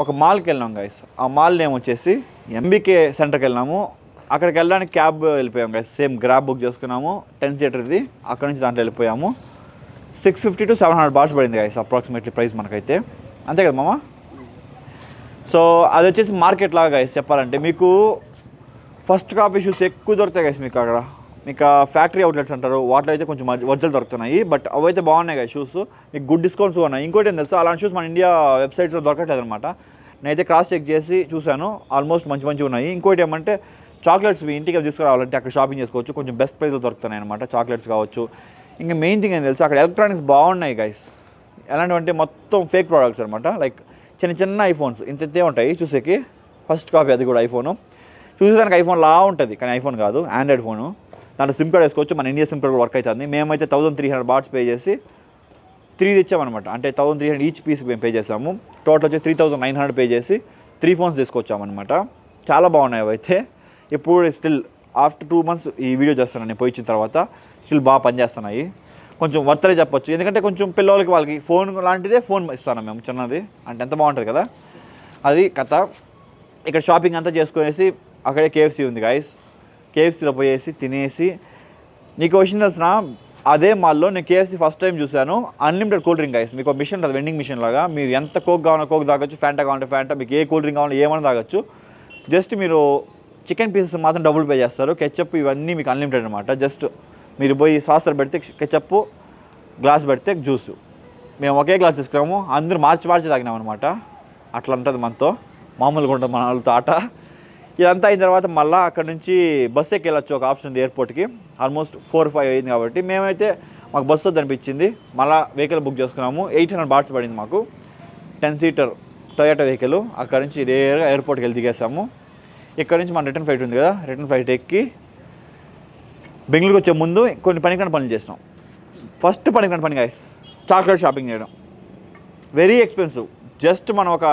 ఒక మాల్కి వెళ్ళాం గైస్. ఆ మాల్ నేమ్ వచ్చేసి ఎంబీకే సెంటర్కి వెళ్ళాము. అక్కడికి వెళ్ళడానికి క్యాబ్ వెళ్ళిపోయాం గైస్. సేమ్ గ్రాబ్ బుక్ చేసుకున్నాము 10 seaterది. అక్కడ నుంచి దాంట్లో వెళ్ళిపోయాము. 650 to 700 బాట్స్ పడింది గైస్ అప్రాక్సిమేట్లీ ప్రైస్ మనకైతే. అంతే కదా మామ? సో అది వచ్చేసి మార్కెట్ లాగా గైస్ చెప్పాలంటే. మీకు ఫస్ట్ కాపీ షూస్ ఎక్కువ దొరుకుతాయి గైస్ మీకు అక్కడ. మీకు ఫ్యాక్టరీ అవుట్లెట్స్ అంటారు, వాటిలో అయితే కొంచెం వజ్జలు దొరుకుతున్నాయి. బట్ అవైతే బాగున్నాయి కదా షూస్, మీకు గుడ్ డిస్కౌంట్స్ ఉన్నాయి. ఇంకోటి ఏం తెలుసు, అలాంటి షూస్ మన ఇండియా వెబ్సైట్స్లో దొరకట్లేదు అనమాట. నేనైతే క్రాస్ చెక్ చేసి చూశాను, ఆల్మోస్ట్ మంచి ఉన్నాయి. ఇంకోటి ఏమంటే చాక్లెట్స్ మీ ఇంటికి తీసుకురావాలంటే అక్కడ షాపింగ్ చేసుకోవచ్చు. కొంచెం బెస్ట్ ప్రైస్లో దొరుకుతున్నాయి అనమాట చాక్లెట్స్ కావచ్చు. ఇంకా మెయిన్ థింగ్ ఏం తెలుసు, అక్కడ ఎలక్ట్రానిక్స్ బాగున్నాయి గైస్. ఎలాంటివంటే మొత్తం ఫేక్ ప్రోడక్ట్స్ అనమాట. లైక్ చిన్న ఐఫోన్స్ ఇంతే ఉంటాయి చూసేకి. ఫస్ట్ కాపీ అది కూడా ఐఫోను. చూసేదానికి ఐఫోన్ లా ఉంటుంది కానీ ఐఫోన్ కాదు, ఆండ్రాయిడ్ ఫోను. దాంట్లో సిమ్ కార్డ్ వేసుకోవచ్చు. మన ఇండియా సిమ్ కార్డ్ వర్క్ అవుతుంది. మేమైతే 1300 బాట్స్ పే చేసి 3 తెచ్చామన్నమాట. అంటే 1300 ఈచ్ పీస్కి మేము పే చేసాము. టోటల్ వచ్చి 3900 పే చేసి 3 phones తీసుకొచ్చామన్నమాట. చాలా బాగున్నాయి అవైతే. ఇప్పుడు స్టిల్ ఆఫ్టర్ 2 months ఈ వీడియో చేస్తాను నేను పోయి ఇచ్చిన తర్వాత. స్టిల్ బాగా పనిచేస్తున్నాయి. కొంచెం వర్తనే చెప్పొచ్చు. ఎందుకంటే కొంచెం పిల్లలకి వాళ్ళకి ఫోన్ లాంటిదే ఫోన్ ఇస్తాను మేము చిన్నది. అంటే ఎంత బాగుంటుంది కదా అది కథ. ఇక్కడ షాపింగ్ అంతా చేసుకునేసి అక్కడే కేఎఫ్సీ ఉంది గైస్. కేఎఫ్సీలో పోయేసి తినేసి, నీకు వచ్చింది తెలిసిన అదే మాల్లో నేను కేఎఫ్సీ ఫస్ట్ టైం చూశాను. Unlimited cool drink guys. మీకు మిషన్ అది వెండింగ్ మిషన్ లాగా. మీరు ఎంత కోక్ కావాలో కోక్ తాగొచ్చు, ఫ్యాంటా కావాలంటే ఫ్యాంటా, మీకు ఏ కూల్ డ్రింక్ కావాలో ఏమైనా తాగొచ్చు. జస్ట్ మీరు చికెన్ పీసెస్ మాత్రం డబుల్ పే చేస్తారు. కెచప్ ఇవన్నీ మీకు అన్లిమిటెడ్ అనమాట. జస్ట్ మీరు పోయి సాసర్ పెడితే కెచప్, గ్లాస్ పెడితే జ్యూసు. మేము ఒకే గ్లాస్ తీసుకున్నాము, అందరూ మార్చి తాగినాం అనమాట. అట్లా ఉంటుంది మనతో, మామూలుగా ఉంటుంది మన వాళ్ళతో ఆట. ఇదంతా అయిన తర్వాత మళ్ళీ అక్కడ నుంచి బస్సు ఎక్కి వెళ్ళొచ్చు. ఒక ఆప్షన్ ఉంది ఎయిర్పోర్ట్కి. ఆల్మోస్ట్ 4-5 అయింది కాబట్టి మేమైతే మాకు బస్సు వద్దు అనిపించింది. మళ్ళీ వెహికల్ బుక్ చేసుకున్నాము. 800 బాట్స్ పడింది మాకు. 10 seater టొయోటా వెహికల్. అక్కడ నుంచి నేరుగా ఎయిర్పోర్ట్కి వెళ్ళి దిగేసాము. ఇక్కడ నుంచి మన రిటర్న్ ఫ్లైట్ ఉంది కదా, రిటర్న్ ఫ్లైట్ ఎక్కి బెంగళూరుకి వచ్చే ముందు కొన్ని పనికిరాని పనులు చేసినాం. ఫస్ట్ పనికిరాని పని గైస్, చాక్లెట్ షాపింగ్ చేయడం. Very expensive. జస్ట్ మనం ఒక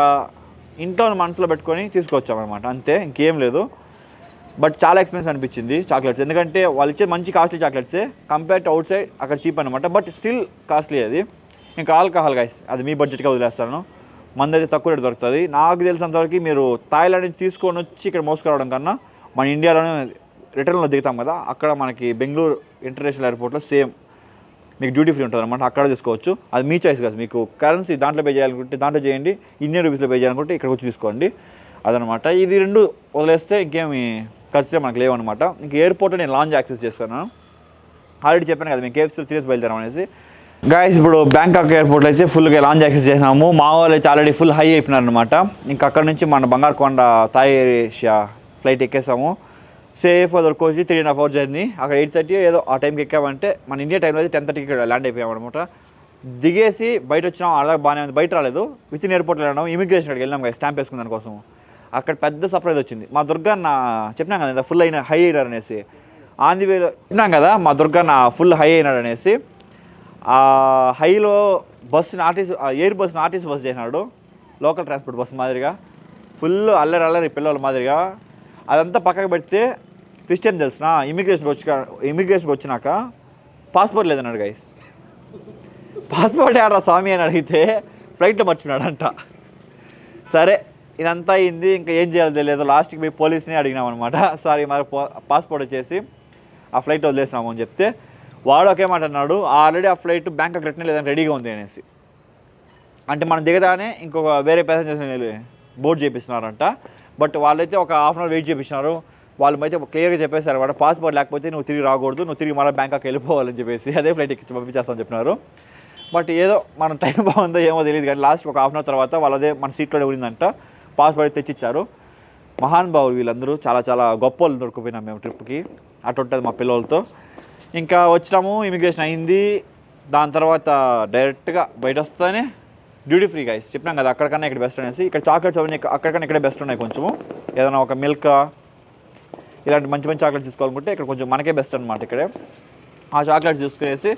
ఇంట్లో మనసులో పెట్టుకొని తీసుకొచ్చామన్నమాట, అంతే, ఇంకేం లేదు. బట్ చాలా ఎక్స్పెన్సివ్ అనిపించింది చాక్లెట్స్. ఎందుకంటే వాళ్ళు ఇచ్చే మంచి కాస్ట్లీ చాక్లెట్సే కంపేర్ టు అవుట్ సైడ్ అక్కడ చీప్ అనమాట. బట్ స్టిల్ కాస్ట్లీ అది. ఇంకా ఆల్కహాల్ గైస్, అది మీ బడ్జెట్గా వదిలేస్తాను. మందైతే తక్కువ రేటు దొరుకుతుంది. నాకు తెలిసినంతవరకు మీరు థాయిలాండ్ నుంచి తీసుకొని వచ్చి ఇక్కడ మోసుకురావడం కన్నా మన ఇండియాలోనే రిటర్న్లో దిగుతాం కదా, అక్కడ మనకి బెంగళూరు ఇంటర్నేషనల్ ఎయిర్పోర్ట్లో సేమ్ మీకు డ్యూటీ ఫ్రీ ఉంటుంది అనమాట. అక్కడ తీసుకోవచ్చు. అది మీ చాయిస్ కదా. మీకు కరెన్సీ దాంట్లో పే చేయాలనుకుంటే దాంట్లో చేయండి, ఇండియన్ రూపీస్లో పే చేయాలనుకుంటే ఇక్కడ వచ్చి తీసుకోండి. అదనమాట. ఇది రెండు వదిలేస్తే ఇంకేమి ఖర్చులే మనకు లేవన్నమాట. ఇంక ఎయిర్పోర్ట్లో నేను లాంజ్ యాక్సెస్ చేస్తాను. ఆల్రెడీ చెప్పాను కదా మేము కేఎఫ్సీ తినేసి బయలుదేరాం అనేసి. గాయస్ ఇప్పుడు బ్యాంకాక్ ఎయిర్పోర్ట్లో అయితే ఫుల్గా లాంజ్ యాక్సెస్ చేసినాము. మా వాళ్ళు అయితే ఆల్రెడీ ఫుల్ హై అయిపోయినారనమాట. ఇంకా అక్కడ నుంచి మన బంగారుకొండ థాయ్ ఏషియా ఫ్లైట్ ఎక్కేసాము. సేఫ్ దొరుకోవచ్చు. 3.5 hour జర్నీ. అక్కడ 8:30 ఏదో ఆ టైంకి ఎక్కామంటే మన ఇండియా టైంలో అయితే 10:30కి ఇక్కడ ల్యాండ్ అయిపోయామన్నమాట. దిగేసి బయట వచ్చినాం. అలాగే బాగానే ఉంది. బయట రాలేదు. విత్ ఇన్ ఎయిర్పోర్ట్లో వెళ్ళాము. ఇమిగ్రేషన్ అక్కడికి వెళ్ళాం కదా స్టాంప్ వేసుకున్న దానికోసం. అక్కడ పెద్ద సర్ప్రైజ్ వచ్చింది. మా దుర్గన్న చెప్పినాం కదా ఫుల్ అయిన హై అయినారు అనేసి. ఆన్ ది వేలో చెప్పినాం కదా మా దుర్గన్న ఫుల్ హై అయినాడు అనేసి. ఆ హైలో బస్సుని ఎయిర్ బస్సుని ఆర్టీసీ బస్సు చేసినాడు. లోకల్ ట్రాన్స్పోర్ట్ బస్సు మాదిరిగా ఫుల్ అల్లరి పిల్లల మాదిరిగా. అదంతా పక్కకు పెడితే ట్విస్ట్ ఏం తెలిసిన, ఇమిగ్రేషన్కి వచ్చినాక పాస్పోర్ట్ లేదన్నాడు గైస్. పాస్పోర్ట్ ఏడా స్వామి అని అడిగితే ఫ్లైట్లో మర్చిపోయాడంట. సరే ఇదంతా అయింది. ఇంకా ఏం చేయాలో తెలియదు. లాస్ట్కి పోయి పోలీస్ని అడిగినాం అనమాట. సారీ మరి పాస్పోర్ట్ వచ్చేసి ఆ ఫ్లైట్ వదిలేసినాము అని చెప్తే వాడు ఒకే మాట అన్నాడు, ఆల్రెడీ ఆ ఫ్లైట్ బ్యాంకాక్ రిటర్న్ లేదని రెడీగా ఉంది అనేసి. అంటే మనం దిగదానే ఇంకొక వేరే ప్యాసింజర్స్ని బోర్డ్ చేపిస్తున్నారంట. బట్ వాళ్ళైతే ఒక హాఫ్ అన్ అవర్ వెయిట్ చేయించినారు. వాళ్ళు అయితే క్లియర్గా చెప్పేశారు అనమాట, పాస్పోర్ట్ లేకపోతే నువ్వు తిరిగి రాకూడదు, నువ్వు తిరిగి మళ్ళీ బ్యాంకాక్ వెళ్ళిపోవాలని చెప్పేసి అదే ఫ్లైట్ ఎక్కి పంపించేస్తామని చెప్పినారు. బట్ ఏదో మన టైం బాగుందో ఏమో తెలియదు కానీ లాస్ట్ ఒక హాఫ్ అన్ అవర్ తర్వాత వాళ్ళదే మన సీట్లోనే ఉండిందంట. పాస్పోర్ట్ తెచ్చిచ్చారు. మహానుభావులు వీళ్ళందరూ. చాలా చాలా గొప్ప వాళ్ళు దొరికిపోయినాం మేము ట్రిప్కి. అటు ఉంటుంది మా పిల్లలతో. ఇంకా వచ్చినాము. ఇమిగ్రేషన్ అయింది. దాని తర్వాత డైరెక్ట్గా బయట వస్తేనే డ్యూటీ ఫ్రీ గైస్, చెప్పినాం కదా అక్కడికన్నా ఇక్కడ బెస్ట్ అనేసి. ఇక్కడ చాక్లెట్స్ అవన్నీ అక్కడికన్నా ఇక్కడే బెస్ట్ ఉన్నాయి కొంచెము. ఏదైనా ఒక మిల్క్ ఇలాంటి మంచి మంచి చాక్లెట్స్ తీసుకోవాలనుకుంటే ఇక్కడ కొంచెం మనకే బెస్ట్ అనమాట. ఇక్కడే ఆ చాక్లెట్స్ తీసుకునేసి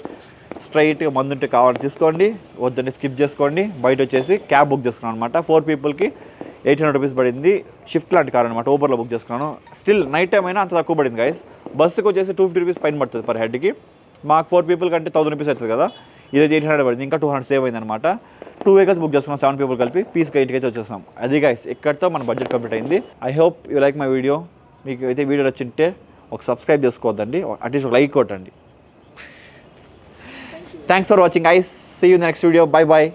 స్ట్రైట్గా మందుంటే కావాలని తీసుకోండి, వద్దంటే స్కిప్ చేసుకోండి. బయట వచ్చేసి క్యాబ్ బుక్ చేసుకున్నాను అనమాట. 4 పీపుల్కి 800 రూపీస్ పడింది. షిఫ్ట్ లాంటి కార్ అనమాట, ఊబర్లో బుక్ చేసుకున్నాను. స్టిల్ నైట్ టైం అయినా అంత తక్కువ పడింది గైస్. బస్సుకి వచ్చేసి 250 రూపీస్ పైన పడుతుంది పర్ హెడ్కి. మాకు 4 పీపుల్ కంటే 1000 రూపీస్ అవుతుంది కదా, ఇదైతే 800 పడింది, ఇంకా 200 సేవ్ అయింది అనమాట. 2 వెహికల్స్ బుక్ చేసుకున్నాం, 7 పీపుల్ కలిపి పీస్గా ఇంటికి అయితే వచ్చేసాం. అది గైస్ ఇక్కడితో మన బడ్జెట్ కంప్లీట్ అయింది. I hope you like my video. మీకు అయితే వీడియో వచ్చింటే ఒక సబ్స్క్రైబ్ చేసుకోవద్దండి, అట్లీస్ట్ ఒక లైక్ కొట్టండి. Thanks for watching guys, see you in the next video, bye bye.